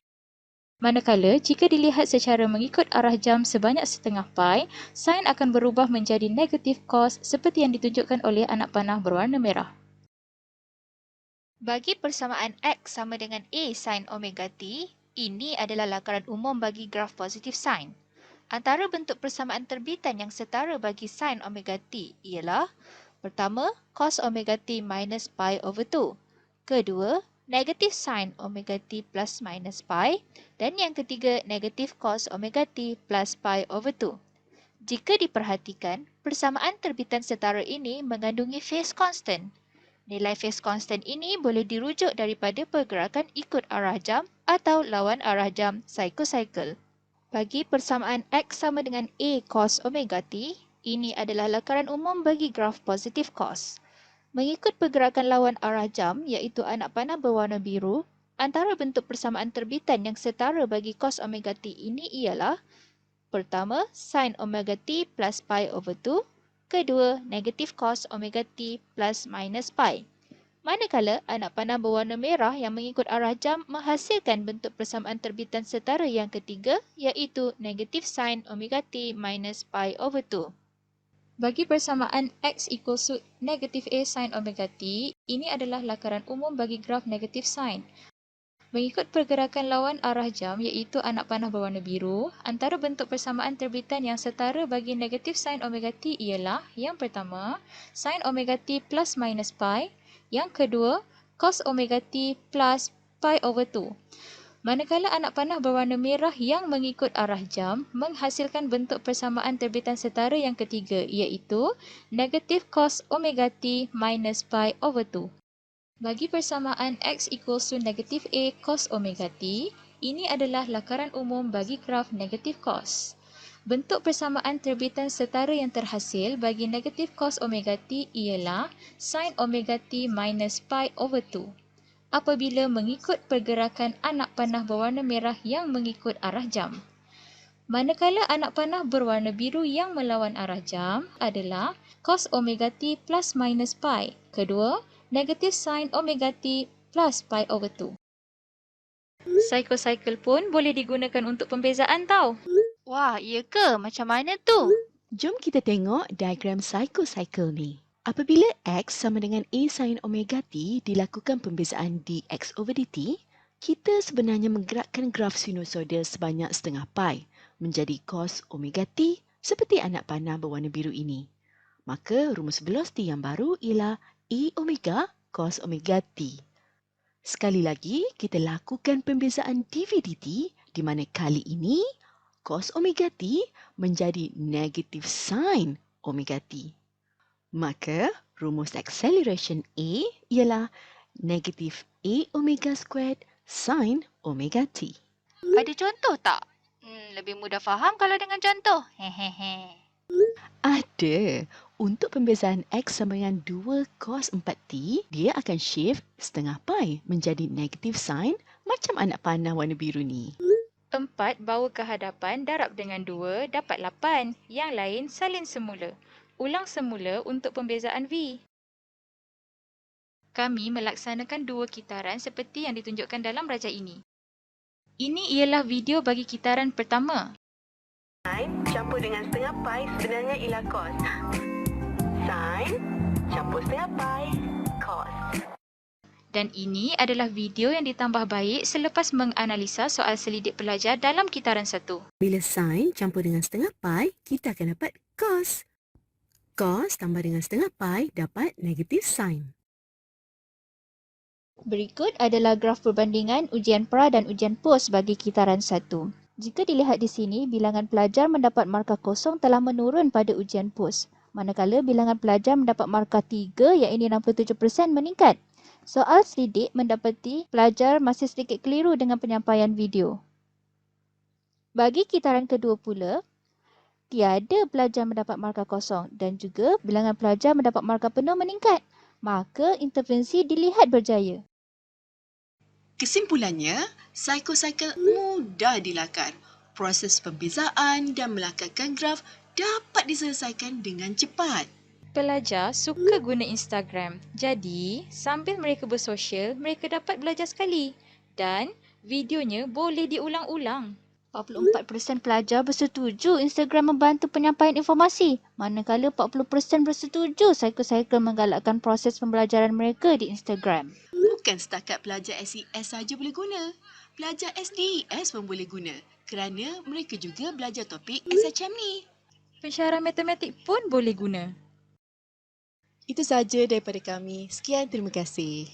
Manakala jika dilihat secara mengikut arah jam sebanyak setengah pi, sin akan berubah menjadi negatif cos seperti yang ditunjukkan oleh anak panah berwarna merah. Bagi persamaan X sama dengan A sin omega T, ini adalah lakaran umum bagi graf positif sin. Antara bentuk persamaan terbitan yang setara bagi sin omega T ialah pertama, cos omega T minus pi over 2. Kedua, negatif sin omega T plus minus pi. Dan yang ketiga, negatif cos omega T plus pi over 2. Jika diperhatikan, persamaan terbitan setara ini mengandungi phase constant. Nilai phase constant ini boleh dirujuk daripada pergerakan ikut arah jam atau lawan arah jam psikocycle. Bagi persamaan X sama dengan A cos omega T, ini adalah lakaran umum bagi graf positif cos. Mengikut pergerakan lawan arah jam iaitu anak panah berwarna biru, antara bentuk persamaan terbitan yang setara bagi cos omega T ini ialah pertama, sin omega T plus pi over 2. Kedua, negatif cos omega T plus minus pi. Manakala anak panah berwarna merah yang mengikut arah jam menghasilkan bentuk persamaan terbitan setara yang ketiga, iaitu negative sin omega t minus pi over 2. Bagi persamaan x equals to negative a sin omega t, ini adalah lakaran umum bagi graf negative sin. Mengikut pergerakan lawan arah jam iaitu anak panah berwarna biru, antara bentuk persamaan terbitan yang setara bagi negative sin omega t ialah yang pertama, sin omega t plus minus pi, yang kedua, cos omega t plus pi over 2. Manakala anak panah berwarna merah yang mengikut arah jam menghasilkan bentuk persamaan terbitan setara yang ketiga iaitu negative cos omega t minus pi over 2. Bagi persamaan x equals to negative a cos omega t, ini adalah lakaran umum bagi graf negative cos. Bentuk persamaan terbitan setara yang terhasil bagi negative cos omega t ialah sin omega t minus pi over 2 apabila mengikut pergerakan anak panah berwarna merah yang mengikut arah jam. Manakala anak panah berwarna biru yang melawan arah jam adalah cos omega t plus minus pi. Kedua, negative sin omega t plus pi over 2. Cycle pun boleh digunakan untuk pembezaan tau. Wah, iya ke? Macam mana tu? Jom kita tengok diagram cycle ni. Apabila X sama dengan A sin omega T dilakukan pembezaan dx over dt, kita sebenarnya menggerakkan graf sinusoida sebanyak setengah pi menjadi cos omega T seperti anak panah berwarna biru ini. Maka rumus velocity yang baru ialah A omega cos omega T. Sekali lagi, kita lakukan pembezaan dv dt di mana kali ini cos omega T menjadi negative sin omega T. Maka, rumus acceleration A ialah negative A omega squared sin omega T. Ada contoh tak? Lebih mudah faham kalau dengan contoh. Hehehe. Ada. Untuk pembezaan X sama dengan 2 cos 4T, dia akan shift setengah pi menjadi negative sin macam anak panah warna biru ni. 4 bawa ke hadapan darab dengan 2 dapat 8. Yang lain salin semula. Ulang semula untuk pembezaan V. Kami melaksanakan 2 kitaran seperti yang ditunjukkan dalam rajah ini. Ini ialah video bagi kitaran pertama. Sin campur dengan setengah pi sebenarnya ialah cos. Sin campur setengah pi, cos. Dan ini adalah video yang ditambah baik selepas menganalisa soal selidik pelajar dalam kitaran 1. Bila sin campur dengan setengah pi, kita akan dapat cos. Cos tambah dengan setengah pi dapat negative sin. Berikut adalah graf perbandingan ujian pra dan ujian pos bagi kitaran 1. Jika dilihat di sini, bilangan pelajar mendapat markah kosong telah menurun pada ujian pos. Manakala bilangan pelajar mendapat markah 3 iaitu 67% meningkat. Soal selidik mendapati pelajar masih sedikit keliru dengan penyampaian video. Bagi kitaran kedua pula, tiada pelajar mendapat markah kosong dan juga bilangan pelajar mendapat markah penuh meningkat. Maka intervensi dilihat berjaya. Kesimpulannya, cycle mudah dilakar. Proses pembezaan dan melakarkan graf dapat diselesaikan dengan cepat. Pelajar suka guna Instagram. Jadi, sambil mereka bersosial, mereka dapat belajar sekali. Dan videonya boleh diulang-ulang. 44% pelajar bersetuju Instagram membantu penyampaian informasi. Manakala 40% bersetuju cycle menggalakkan proses pembelajaran mereka di Instagram. Bukan setakat pelajar SES sahaja boleh guna. Pelajar SDES pun boleh guna kerana mereka juga belajar topik SHM ni. Pensyarah matematik pun boleh guna. Itu sahaja daripada kami. Sekian, terima kasih.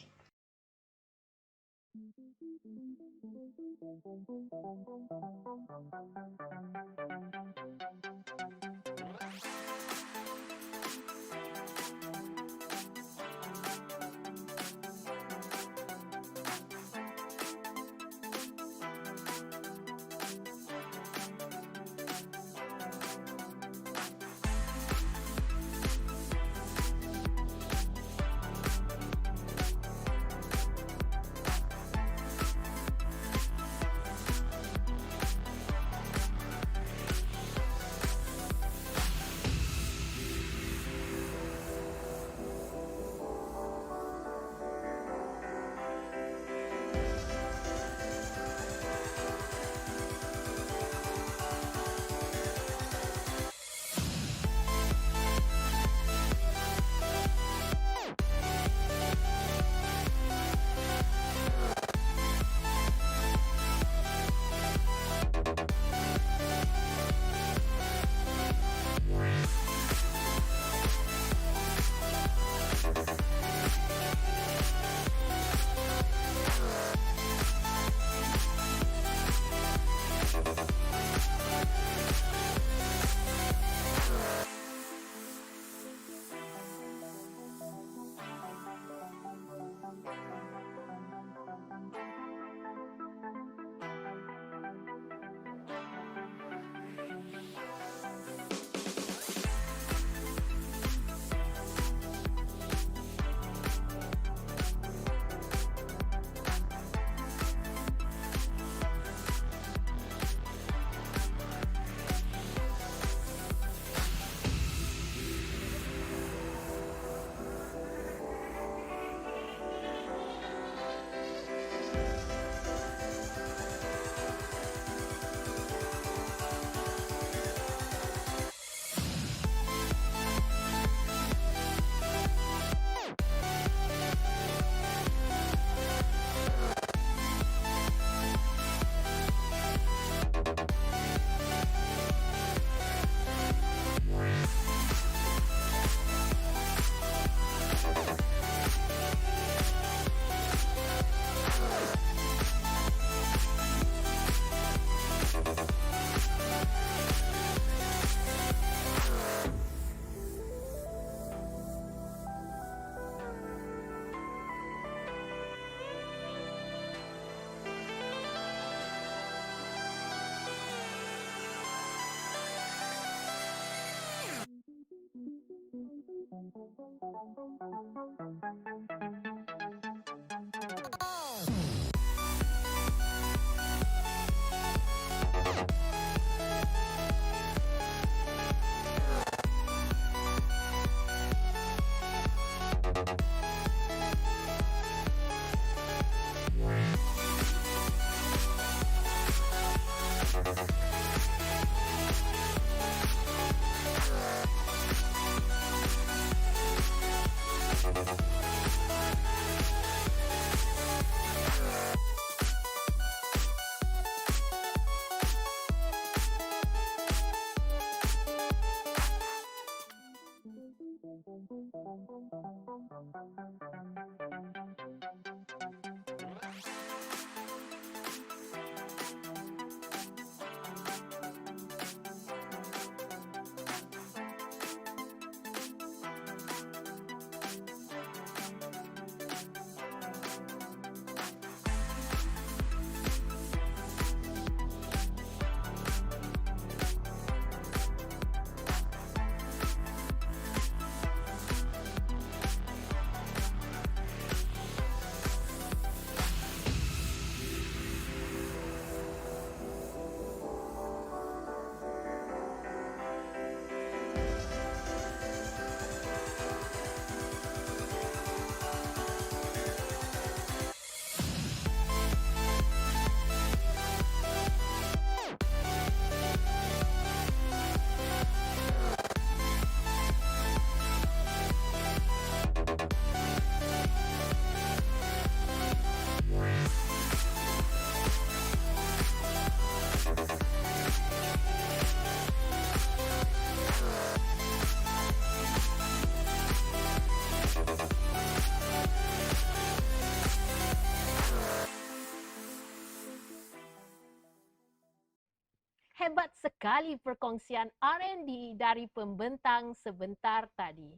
Hebat sekali perkongsian R&D dari pembentang sebentar tadi.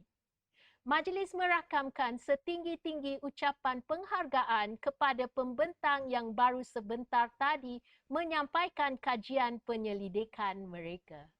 Majlis merakamkan setinggi-tinggi ucapan penghargaan kepada pembentang yang baru sebentar tadi menyampaikan kajian penyelidikan mereka.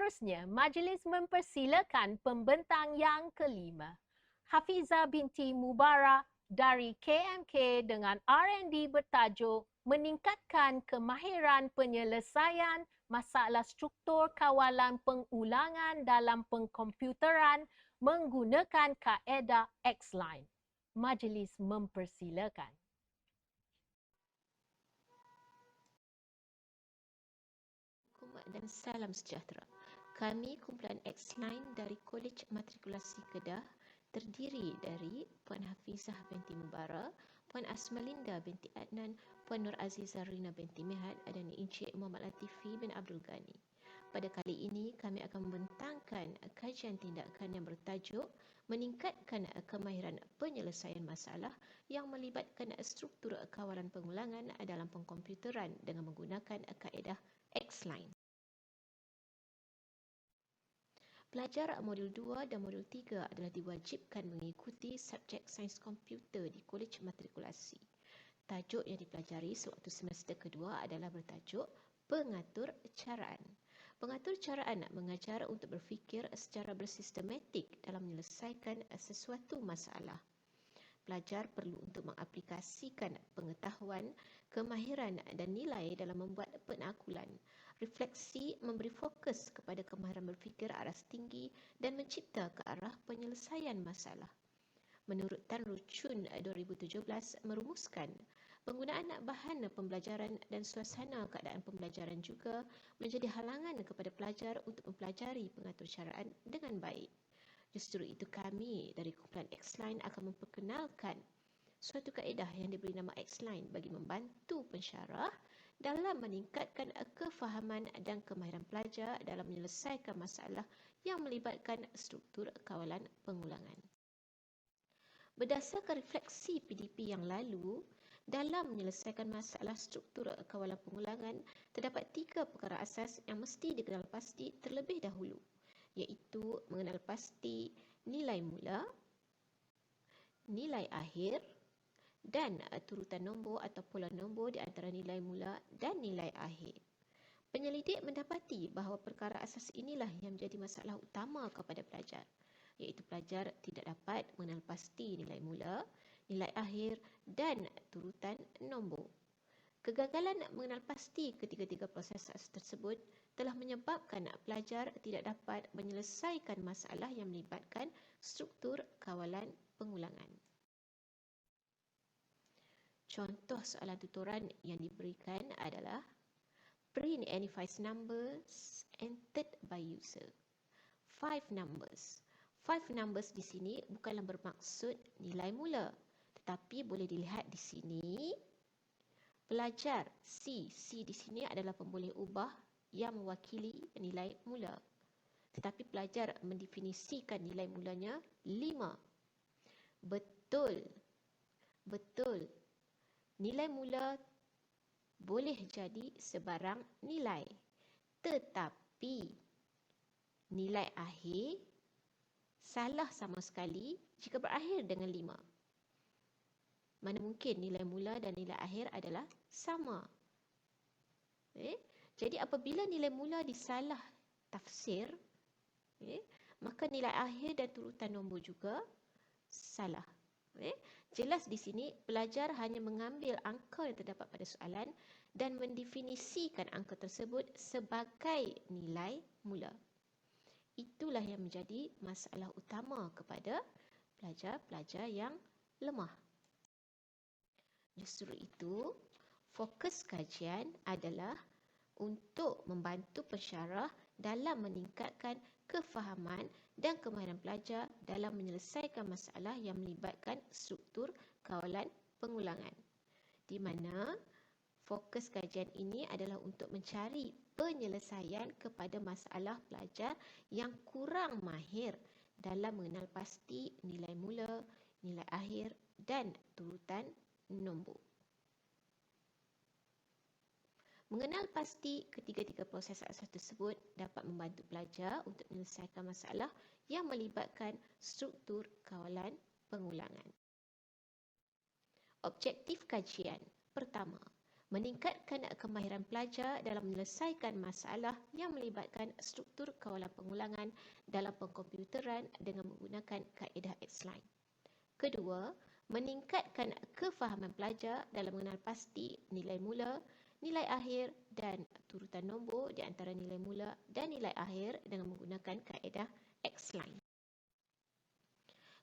Seterusnya, majlis mempersilakan pembentang yang kelima. Hafizah binti Mubarak dari KMK dengan R&D bertajuk meningkatkan kemahiran penyelesaian masalah struktur kawalan pengulangan dalam pengkomputeran menggunakan kaedah X-Line. Majlis mempersilakan. Assalamualaikum dan salam sejahtera. Kami kumpulan X-Line dari Kolej Matrikulasi Kedah terdiri dari Puan Hafizah binti Mubarak, Puan Asmalinda binti Adnan, Puan Nur Azizah Rina binti Mihad dan Encik Muhammad Latifi bin Abdul Ghani. Pada kali ini kami akan membentangkan kajian tindakan yang bertajuk meningkatkan kemahiran penyelesaian masalah yang melibatkan struktur kawalan pengulangan dalam pengkomputeran dengan menggunakan kaedah X-Line. Pelajar modul 2 dan modul 3 adalah diwajibkan mengikuti subjek sains komputer di Kolej Matrikulasi. Tajuk yang dipelajari sewaktu semester kedua adalah bertajuk pengatur caraan. Pengatur caraan mengajar untuk berfikir secara bersistematik dalam menyelesaikan sesuatu masalah. Pelajar perlu untuk mengaplikasikan pengetahuan, kemahiran dan nilai dalam membuat penakulan. Refleksi memberi fokus kepada kemahiran berfikir aras tinggi dan mencipta ke arah penyelesaian masalah. Menurut Tan Rucun 2017 merumuskan, penggunaan bahan pembelajaran dan suasana keadaan pembelajaran juga menjadi halangan kepada pelajar untuk mempelajari pengatur caraan dengan baik. Justru itu kami dari kumpulan X-Line akan memperkenalkan suatu kaedah yang diberi nama X-Line bagi membantu pensyarah dalam meningkatkan kefahaman dan kemahiran pelajar dalam menyelesaikan masalah yang melibatkan struktur kawalan pengulangan. Berdasarkan refleksi PDP yang lalu, dalam menyelesaikan masalah struktur kawalan pengulangan, terdapat 3 perkara asas yang mesti dikenal pasti terlebih dahulu, iaitu mengenal pasti nilai mula, nilai akhir dan turutan nombor atau pola nombor di antara nilai mula dan nilai akhir. Penyelidik mendapati bahawa perkara asas inilah yang menjadi masalah utama kepada pelajar, iaitu pelajar tidak dapat mengenal pasti nilai mula, nilai akhir dan turutan nombor. Kegagalan mengenal pasti ketiga-tiga proses tersebut telah menyebabkan pelajar tidak dapat menyelesaikan masalah yang melibatkan struktur kawalan pengulangan. Contoh soalan tutoran yang diberikan adalah print any 5 numbers entered by user. 5 numbers. 5 numbers di sini bukanlah bermaksud nilai mula, tetapi boleh dilihat di sini pelajar C di sini adalah pemboleh ubah yang mewakili nilai mula. Tetapi pelajar mendefinisikan nilai mulanya 5. Betul. Nilai mula boleh jadi sebarang nilai. Tetapi nilai akhir salah sama sekali jika berakhir dengan 5. Mana mungkin nilai mula dan nilai akhir adalah sama. Jadi apabila nilai mula disalah tafsir, maka nilai akhir dan turutan nombor juga salah. Jelas di sini pelajar hanya mengambil angka yang terdapat pada soalan dan mendefinisikan angka tersebut sebagai nilai mula. Itulah yang menjadi masalah utama kepada pelajar-pelajar yang lemah. Justru itu, fokus kajian adalah untuk membantu pensyarah dalam meningkatkan kefahaman dan kemahiran pelajar dalam menyelesaikan masalah yang melibatkan struktur kawalan pengulangan. Di mana fokus kajian ini adalah untuk mencari penyelesaian kepada masalah pelajar yang kurang mahir dalam mengenal pasti nilai mula, nilai akhir dan turutan nombor. Mengenal pasti ketiga-tiga proses asas tersebut dapat membantu pelajar untuk menyelesaikan masalah yang melibatkan struktur kawalan pengulangan. Objektif kajian. Pertama, meningkatkan kemahiran pelajar dalam menyelesaikan masalah yang melibatkan struktur kawalan pengulangan dalam pengkomputeran dengan menggunakan kaedah X-Line. Kedua, meningkatkan kefahaman pelajar dalam mengenal pasti nilai mula, nilai akhir dan turutan nombor di antara nilai mula dan nilai akhir dengan menggunakan kaedah X-Line.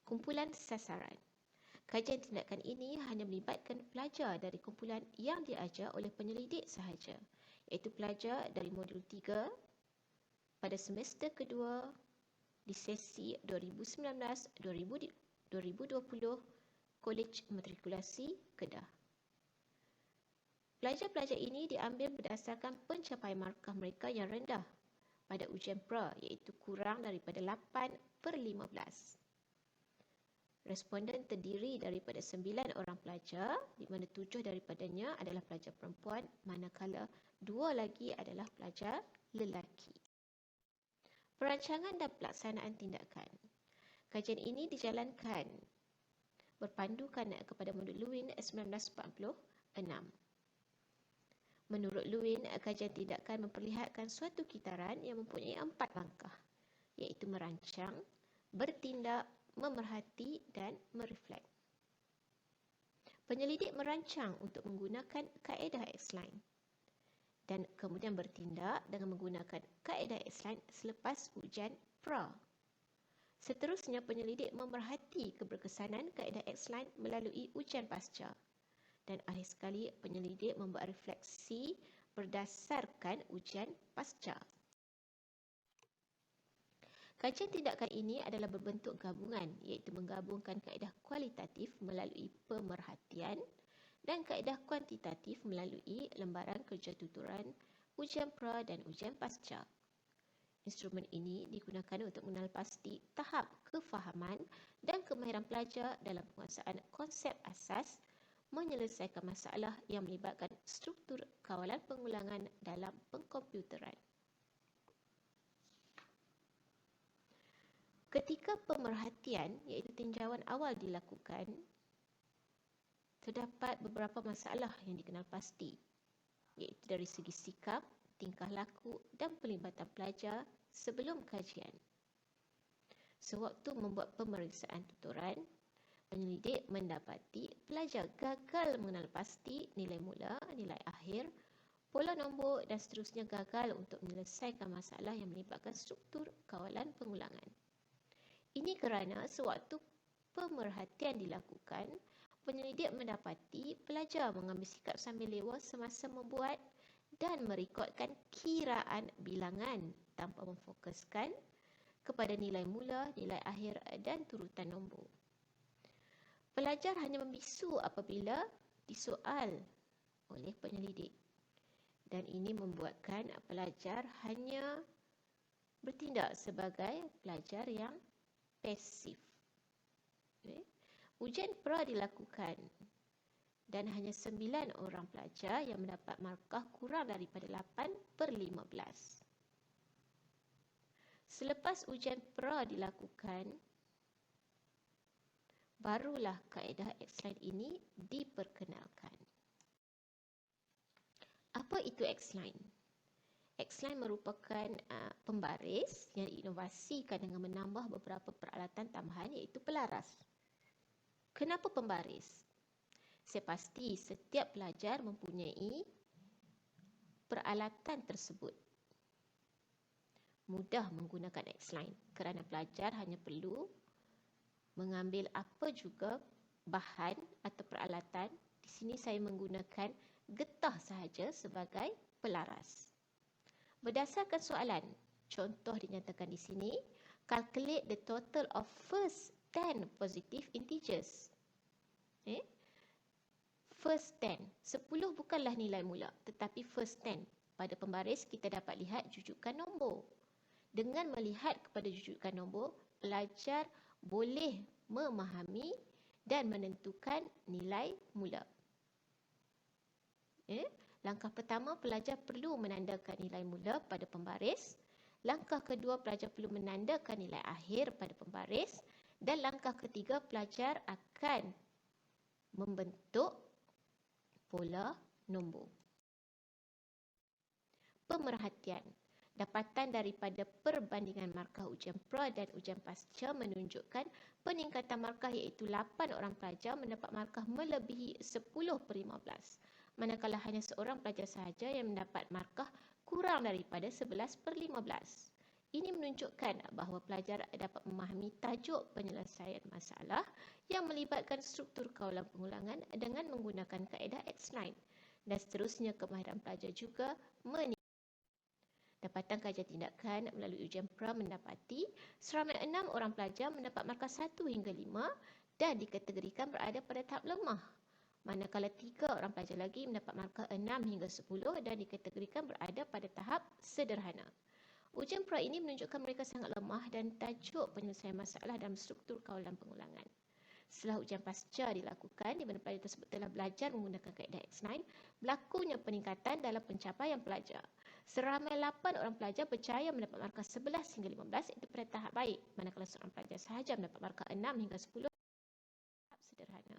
Kumpulan sasaran. Kajian tindakan ini hanya melibatkan pelajar dari kumpulan yang diajar oleh penyelidik sahaja, iaitu pelajar dari modul 3 pada semester kedua di sesi 2019-2020 Kolej Matrikulasi Kedah. Pelajar-pelajar ini diambil berdasarkan pencapaian markah mereka yang rendah pada ujian pra, iaitu kurang daripada 8/15. Responden terdiri daripada 9 orang pelajar, di mana 7 daripadanya adalah pelajar perempuan, manakala 2 lagi adalah pelajar lelaki. Perancangan dan pelaksanaan tindakan. Kajian ini dijalankan berpandukan kepada modul Lewin 1946. Menurut Lewin, kajian tindakan memperlihatkan suatu kitaran yang mempunyai 4 langkah, iaitu merancang, bertindak, memerhati dan mereflek. Penyelidik merancang untuk menggunakan kaedah X-Line dan kemudian bertindak dengan menggunakan kaedah X-Line selepas ujian pra. Seterusnya, penyelidik memerhati keberkesanan kaedah X-Line melalui ujian pasca. Dan akhir sekali, penyelidik membuat refleksi berdasarkan ujian pasca. Kajian tindakan ini adalah berbentuk gabungan, iaitu menggabungkan kaedah kualitatif melalui pemerhatian dan kaedah kuantitatif melalui lembaran kerja tuturan, ujian pra dan ujian pasca. Instrumen ini digunakan untuk mengenal pasti tahap kefahaman dan kemahiran pelajar dalam penguasaan konsep asas menyelesaikan masalah yang melibatkan struktur kawalan pengulangan dalam pengkomputeran. Ketika pemerhatian, iaitu tinjauan awal dilakukan, terdapat beberapa masalah yang dikenal pasti, iaitu dari segi sikap, tingkah laku dan pelibatan pelajar sebelum kajian. Sewaktu membuat pemeriksaan tuturan, penyelidik mendapati pelajar gagal mengenal pasti nilai mula, nilai akhir, pola nombor dan seterusnya gagal untuk menyelesaikan masalah yang melibatkan struktur kawalan pengulangan. Ini kerana sewaktu pemerhatian dilakukan, penyelidik mendapati pelajar mengambil sikap sambil lewa semasa membuat dan merekodkan kiraan bilangan tanpa memfokuskan kepada nilai mula, nilai akhir dan turutan nombor. Pelajar hanya membisu apabila disoal oleh penyelidik, dan ini membuatkan pelajar hanya bertindak sebagai pelajar yang pasif. Ujian pra dilakukan dan hanya 9 orang pelajar yang mendapat markah kurang daripada 8/15. Selepas ujian pra dilakukan, barulah kaedah X-Line ini diperkenalkan. Apa itu X-Line? X-Line merupakan pembaris yang diinovasikan dengan menambah beberapa peralatan tambahan, iaitu pelaras. Kenapa pembaris? Saya pasti setiap pelajar mempunyai peralatan tersebut. Mudah menggunakan X-Line kerana pelajar hanya perlu mengambil apa juga bahan atau peralatan. Di sini saya menggunakan getah sahaja sebagai pelaras. Berdasarkan soalan, contoh dinyatakan di sini, calculate the total of first 10 positive integers. First 10, 10 bukanlah nilai mula, tetapi first 10. Pada pembaris, kita dapat lihat jujukan nombor. Dengan melihat kepada jujukan nombor, pelajar boleh memahami dan menentukan nilai mula. Langkah pertama, pelajar perlu menandakan nilai mula pada pembaris. Langkah kedua, pelajar perlu menandakan nilai akhir pada pembaris. Dan langkah ketiga, pelajar akan membentuk pola nombor. Pemerhatian. Dapatan daripada perbandingan markah ujian pra dan ujian pasca menunjukkan peningkatan markah iaitu 8 orang pelajar mendapat markah melebihi 10/15, manakala hanya seorang pelajar sahaja yang mendapat markah kurang daripada 11/15. Ini menunjukkan bahawa pelajar dapat memahami tajuk penyelesaian masalah yang melibatkan struktur kawalan pengulangan dengan menggunakan kaedah X9 dan seterusnya. Kemahiran pelajar juga meningkat. Dapatan kajian tindakan melalui ujian pra mendapati seramai 6 orang pelajar mendapat markah 1 hingga 5 dan dikategorikan berada pada tahap lemah, manakala 3 orang pelajar lagi mendapat markah 6 hingga 10 dan dikategorikan berada pada tahap sederhana. Ujian pra ini menunjukkan mereka sangat lemah dan tajuk penyelesaian masalah dalam struktur kawalan pengulangan. Setelah ujian pasca dilakukan, di mana pelajar tersebut telah belajar menggunakan kaedah X9, berlakunya peningkatan dalam pencapaian pelajar. Seramai 8 orang pelajar berjaya mendapat markah 11 hingga 15 itu pada tahap baik, manakala seorang pelajar sahaja mendapat markah 6 hingga 10 tahap sederhana.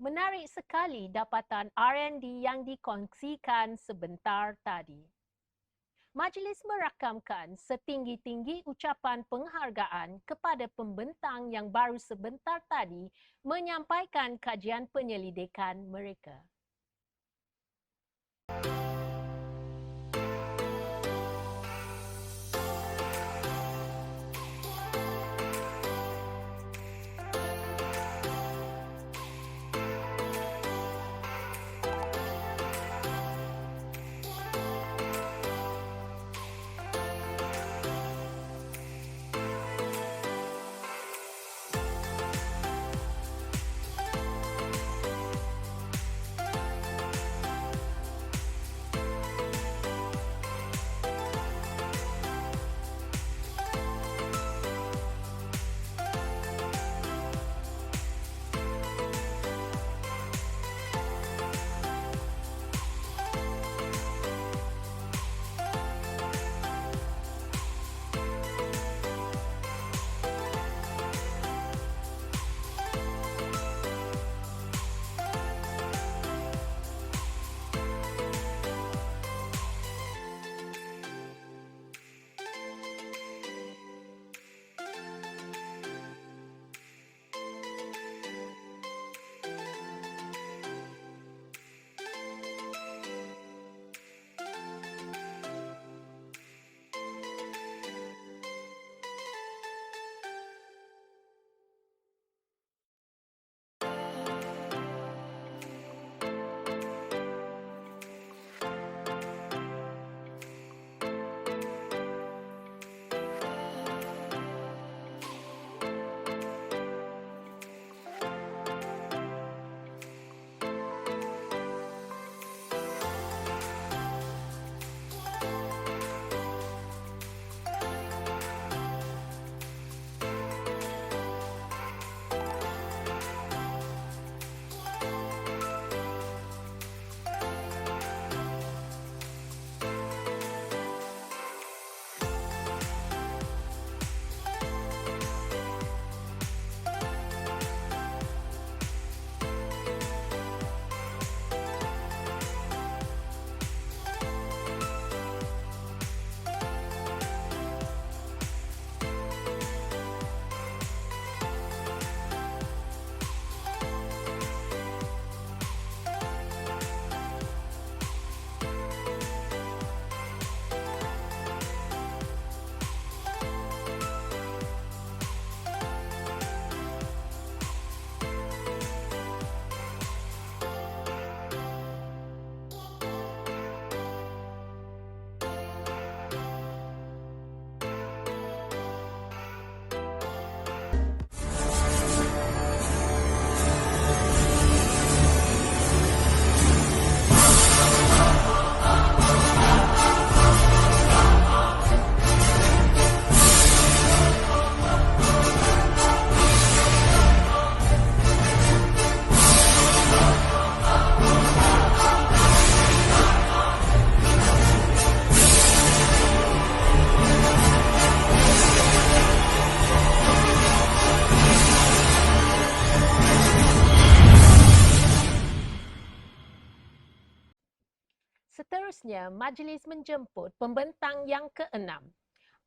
Menarik sekali dapatan R&D yang dikongsikan sebentar tadi. Majlis merakamkan setinggi-tinggi ucapan penghargaan kepada pembentang yang baru sebentar tadi menyampaikan kajian penyelidikan mereka. Seterusnya, majlis menjemput pembentang yang keenam.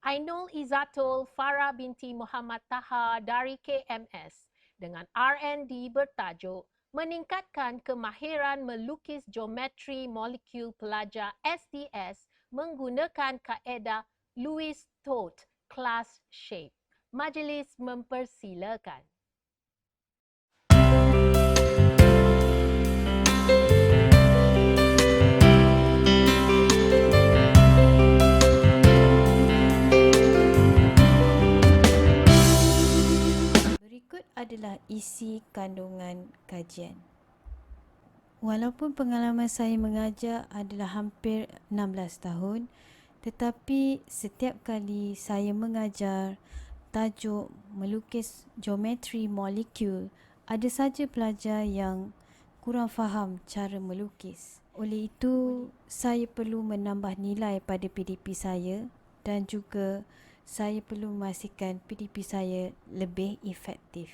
Ainul Izzatul Farah binti Muhammad Taha dari KMS dengan R&D bertajuk Meningkatkan Kemahiran Melukis Geometri Molekul Pelajar SDS menggunakan kaedah Lewis Todt Class Shape. Majlis mempersilakan. Berikut adalah isi kandungan kajian. Walaupun pengalaman saya mengajar adalah hampir 16 tahun, tetapi setiap kali saya mengajar tajuk melukis geometri molekul, ada saja pelajar yang kurang faham cara melukis. Oleh itu, saya perlu menambah nilai pada PDP saya dan juga saya perlu memastikan PDP saya lebih efektif.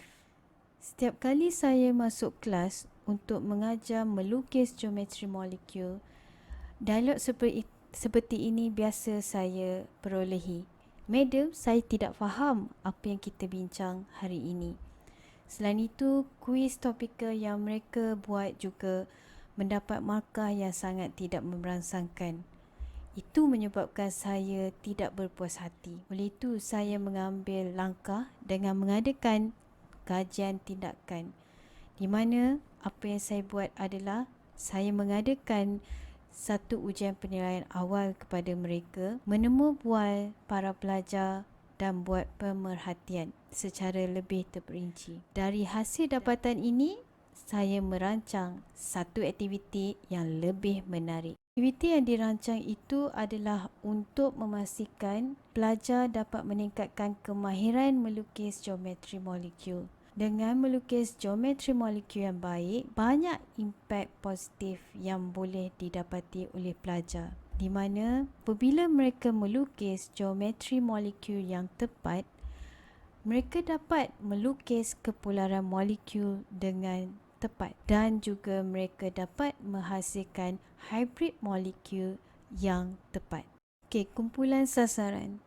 Setiap kali saya masuk kelas untuk mengajar melukis geometri molekul, dialog seperti ini biasa saya perolehi. Madam, saya tidak faham apa yang kita bincang hari ini. Selain itu, kuis topikal yang mereka buat juga mendapat markah yang sangat tidak merangsangkan. Itu menyebabkan saya tidak berpuas hati. Oleh itu, saya mengambil langkah dengan mengadakan kajian tindakan, di mana apa yang saya buat adalah saya mengadakan satu ujian penilaian awal kepada mereka, menemu bual para pelajar dan buat pemerhatian secara lebih terperinci. Dari hasil dapatan ini, saya merancang satu aktiviti yang lebih menarik. Aktiviti yang dirancang itu adalah untuk memastikan pelajar dapat meningkatkan kemahiran melukis geometri molekul. Dengan melukis geometri molekul yang baik, banyak impak positif yang boleh didapati oleh pelajar. Di mana apabila mereka melukis geometri molekul yang tepat, mereka dapat melukis kepularan molekul dengan tepat dan juga mereka dapat menghasilkan hybrid molekul yang tepat. Okey, kumpulan sasaran.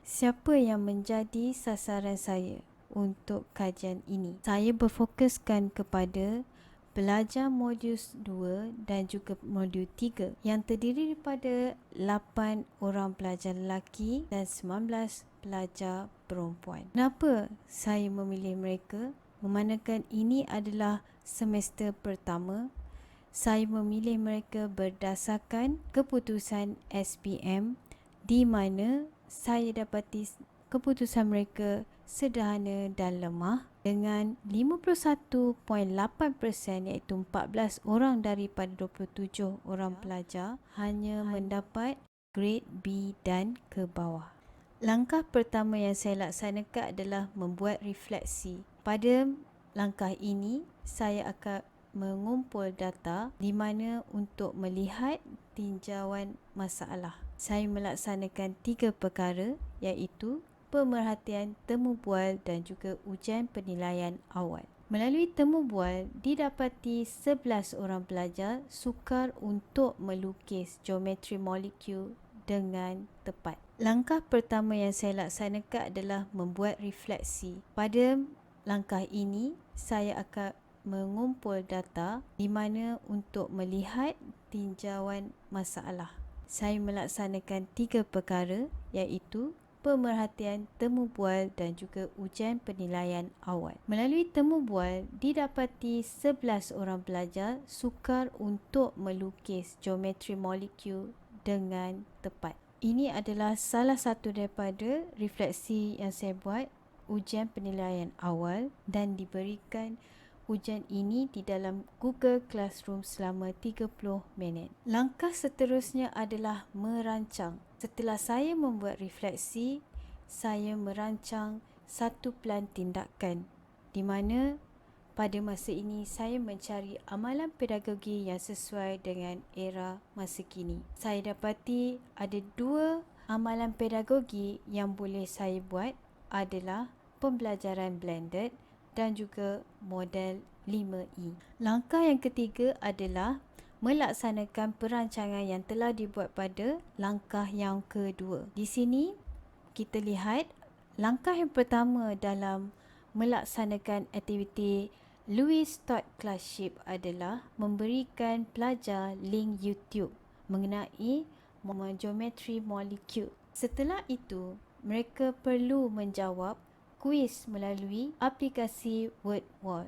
Siapa yang menjadi sasaran saya untuk kajian ini? Saya berfokuskan kepada pelajar modul 2 dan juga modul 3 yang terdiri daripada 8 orang pelajar lelaki dan 19 pelajar perempuan. Kenapa saya memilih mereka? Memandangkan ini adalah semester pertama, saya memilih mereka berdasarkan keputusan SPM di mana saya dapati keputusan mereka sederhana dan lemah dengan 51.8% iaitu 14 orang daripada 27 orang pelajar hanya mendapat grade B dan ke bawah. Langkah pertama yang saya laksanakan adalah membuat refleksi. Pada langkah ini, saya akan mengumpul data di mana untuk melihat tinjauan masalah. Saya melaksanakan 3 perkara iaitu pemerhatian, temu bual dan juga ujian penilaian awal. Melalui temu bual, didapati 11 orang pelajar sukar untuk melukis geometri molekul dengan tepat. Langkah pertama yang saya laksanakan adalah membuat refleksi. Pada langkah ini, saya akan mengumpul data di mana untuk melihat tinjauan masalah. Saya melaksanakan 3 perkara iaitu pemerhatian, temu bual dan juga ujian penilaian awal. Melalui temu bual, didapati 11 orang pelajar sukar untuk melukis geometri molekul dengan tepat. Ini adalah salah satu daripada refleksi yang saya buat ujian penilaian awal dan diberikan ujian ini di dalam Google Classroom selama 30 minit. Langkah seterusnya adalah merancang. Setelah saya membuat refleksi, saya merancang satu plan tindakan di mana pada masa ini saya mencari amalan pedagogi yang sesuai dengan era masa kini. Saya dapati ada 2 amalan pedagogi yang boleh saya buat adalah pembelajaran blended dan juga model 5E. Langkah yang ketiga adalah melaksanakan perancangan yang telah dibuat pada langkah yang kedua. Di sini kita lihat langkah yang pertama dalam melaksanakan aktiviti Lewis Todd Classship adalah memberikan pelajar link YouTube mengenai geometri molekul. Setelah itu, mereka perlu menjawab kuis melalui aplikasi WordWall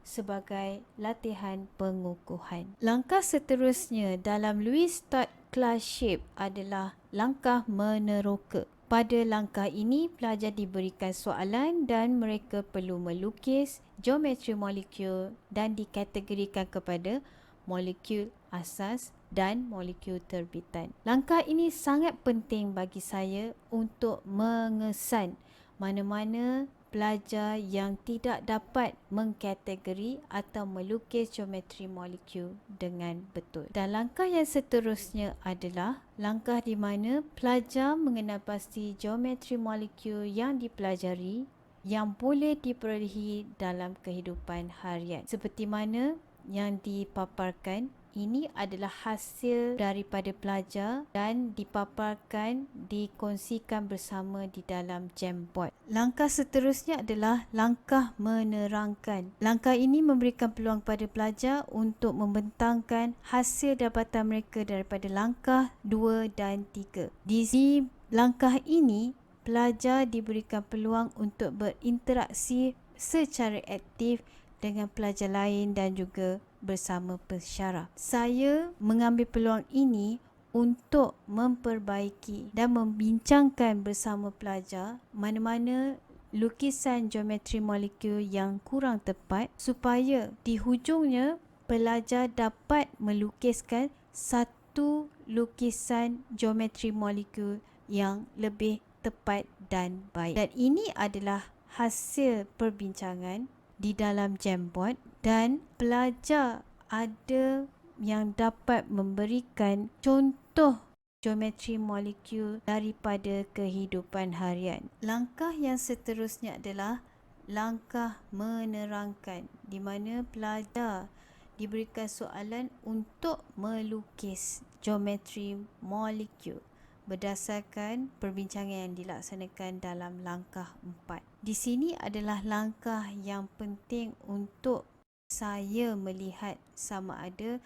sebagai latihan pengukuhan. Langkah seterusnya dalam Lewis Todd Classship adalah langkah meneroka. Pada langkah ini, pelajar diberikan soalan dan mereka perlu melukis geometri molekul dan dikategorikan kepada molekul asas dan molekul terbitan. Langkah ini sangat penting bagi saya untuk mengesan mana-mana pelajar yang tidak dapat mengkategori atau melukis geometri molekul dengan betul. Dan langkah yang seterusnya adalah langkah di mana pelajar mengenal pasti geometri molekul yang dipelajari yang boleh diperolehi dalam kehidupan harian. Seperti mana yang dipaparkan, ini adalah hasil daripada pelajar dan dipaparkan, dikongsikan bersama di dalam Jamboard. Langkah seterusnya adalah langkah menerangkan. Langkah ini memberikan peluang kepada pelajar untuk membentangkan hasil dapatan mereka daripada langkah 2 dan 3. Di langkah ini, pelajar diberikan peluang untuk berinteraksi secara aktif dengan pelajar lain dan juga bersama pensyarah. Saya mengambil peluang ini untuk memperbaiki dan membincangkan bersama pelajar mana-mana lukisan geometri molekul yang kurang tepat supaya di hujungnya pelajar dapat melukiskan satu lukisan geometri molekul yang lebih tepat dan baik. Dan ini adalah hasil perbincangan di dalam Jamboard dan pelajar ada yang dapat memberikan contoh geometri molekul daripada kehidupan harian. Langkah yang seterusnya adalah langkah menerangkan, di mana pelajar diberikan soalan untuk melukis geometri molekul berdasarkan perbincangan yang dilaksanakan dalam langkah 4. Di sini adalah langkah yang penting untuk saya melihat sama ada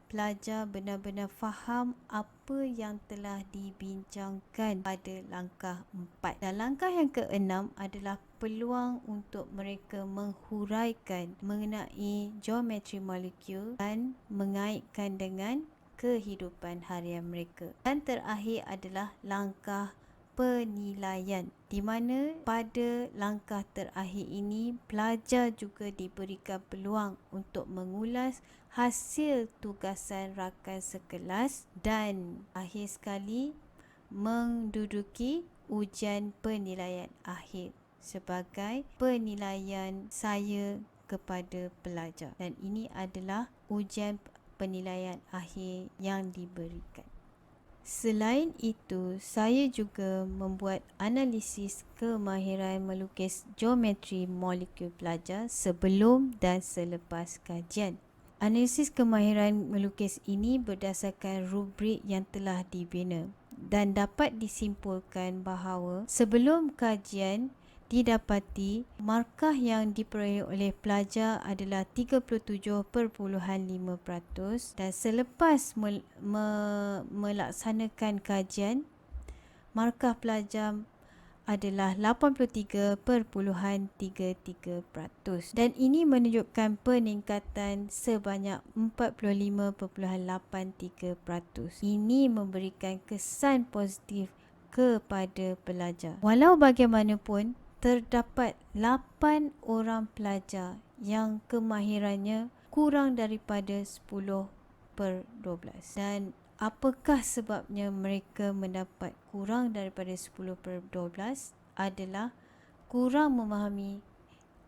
pelajar benar-benar faham apa yang telah dibincangkan pada langkah 4. Dan langkah yang ke-6 adalah peluang untuk mereka menghuraikan mengenai geometri molekul dan mengaitkan dengan kehidupan harian mereka. Dan terakhir adalah langkah penilaian, di mana pada langkah terakhir ini pelajar juga diberikan peluang untuk mengulas hasil tugasan rakan sekelas dan akhir sekali menduduki ujian penilaian akhir sebagai penilaian saya kepada pelajar. Dan ini adalah ujian penilaian akhir yang diberikan. Selain itu, saya juga membuat analisis kemahiran melukis geometri molekul pelajar sebelum dan selepas kajian. Analisis kemahiran melukis ini berdasarkan rubrik yang telah dibina dan dapat disimpulkan bahawa sebelum kajian didapati markah yang diperoleh oleh pelajar adalah 37.5% dan selepas melaksanakan kajian markah pelajar adalah 83.33% dan ini menunjukkan peningkatan sebanyak 45.83%. Ini memberikan kesan positif kepada pelajar. Walau bagaimanapun, terdapat 8 orang pelajar yang kemahirannya kurang daripada 10/12. Dan apakah sebabnya mereka mendapat kurang daripada 10/12 adalah kurang memahami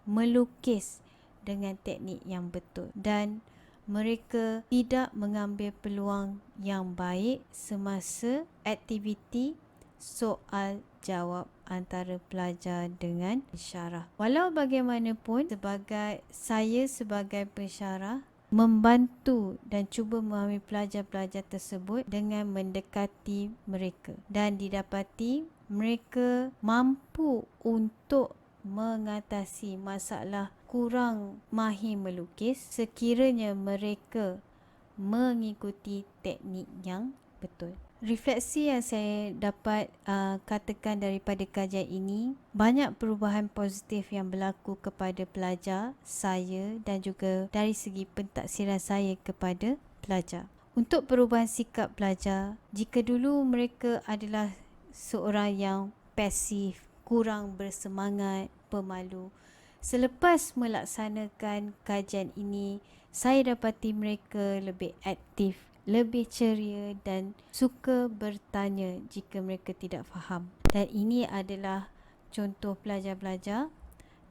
melukis dengan teknik yang betul dan mereka tidak mengambil peluang yang baik semasa aktiviti soal jawab antara pelajar dengan pensyarah. Walau bagaimanapun, sebagai pensyarah membantu dan cuba memahami pelajar-pelajar tersebut dengan mendekati mereka dan didapati mereka mampu untuk mengatasi masalah kurang mahir melukis sekiranya mereka mengikuti teknik yang betul. Refleksi yang saya dapat katakan daripada kajian ini, banyak perubahan positif yang berlaku kepada pelajar saya dan juga dari segi pentaksiran saya kepada pelajar. Untuk perubahan sikap pelajar, jika dulu mereka adalah seorang yang pasif, kurang bersemangat, pemalu, selepas melaksanakan kajian ini, saya dapati mereka lebih aktif, lebih ceria dan suka bertanya jika mereka tidak faham. Dan ini adalah contoh pelajar-pelajar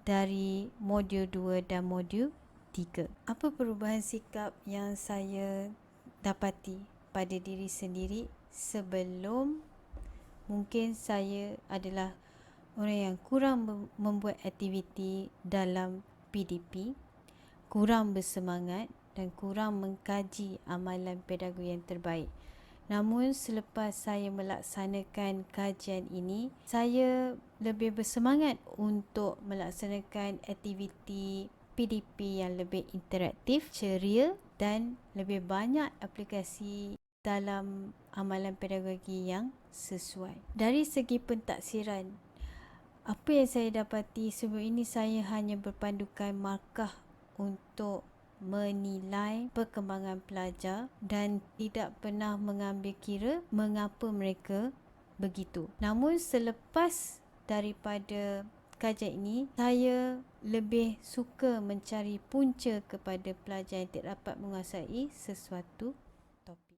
dari modul 2 dan modul 3. Apa perubahan sikap yang saya dapati pada diri sendiri sebelum? Mungkin saya adalah orang yang kurang membuat aktiviti dalam PDP, kurang bersemangat dan kurang mengkaji amalan pedagogi yang terbaik. Namun selepas saya melaksanakan kajian ini, saya lebih bersemangat untuk melaksanakan aktiviti PDP yang lebih interaktif, ceria dan lebih banyak aplikasi dalam amalan pedagogi yang sesuai. Dari segi pentaksiran, apa yang saya dapati sebelum ini, saya hanya berpandukan markah untuk menilai perkembangan pelajar dan tidak pernah mengambil kira mengapa mereka begitu. Namun selepas daripada kajian ini, saya lebih suka mencari punca kepada pelajar yang tidak dapat menguasai sesuatu topik.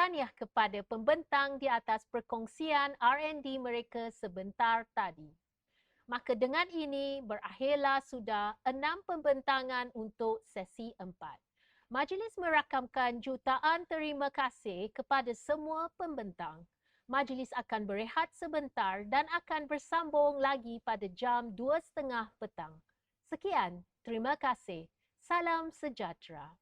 tahniah kepada pembentang di atas perkongsian R&D mereka sebentar tadi. Maka dengan ini berakhirlah sudah 6 pembentangan untuk sesi 4. Majlis merakamkan jutaan terima kasih kepada semua pembentang. Majlis akan berehat sebentar dan akan bersambung lagi pada jam 2.30 petang. Sekian, terima kasih. Salam sejahtera.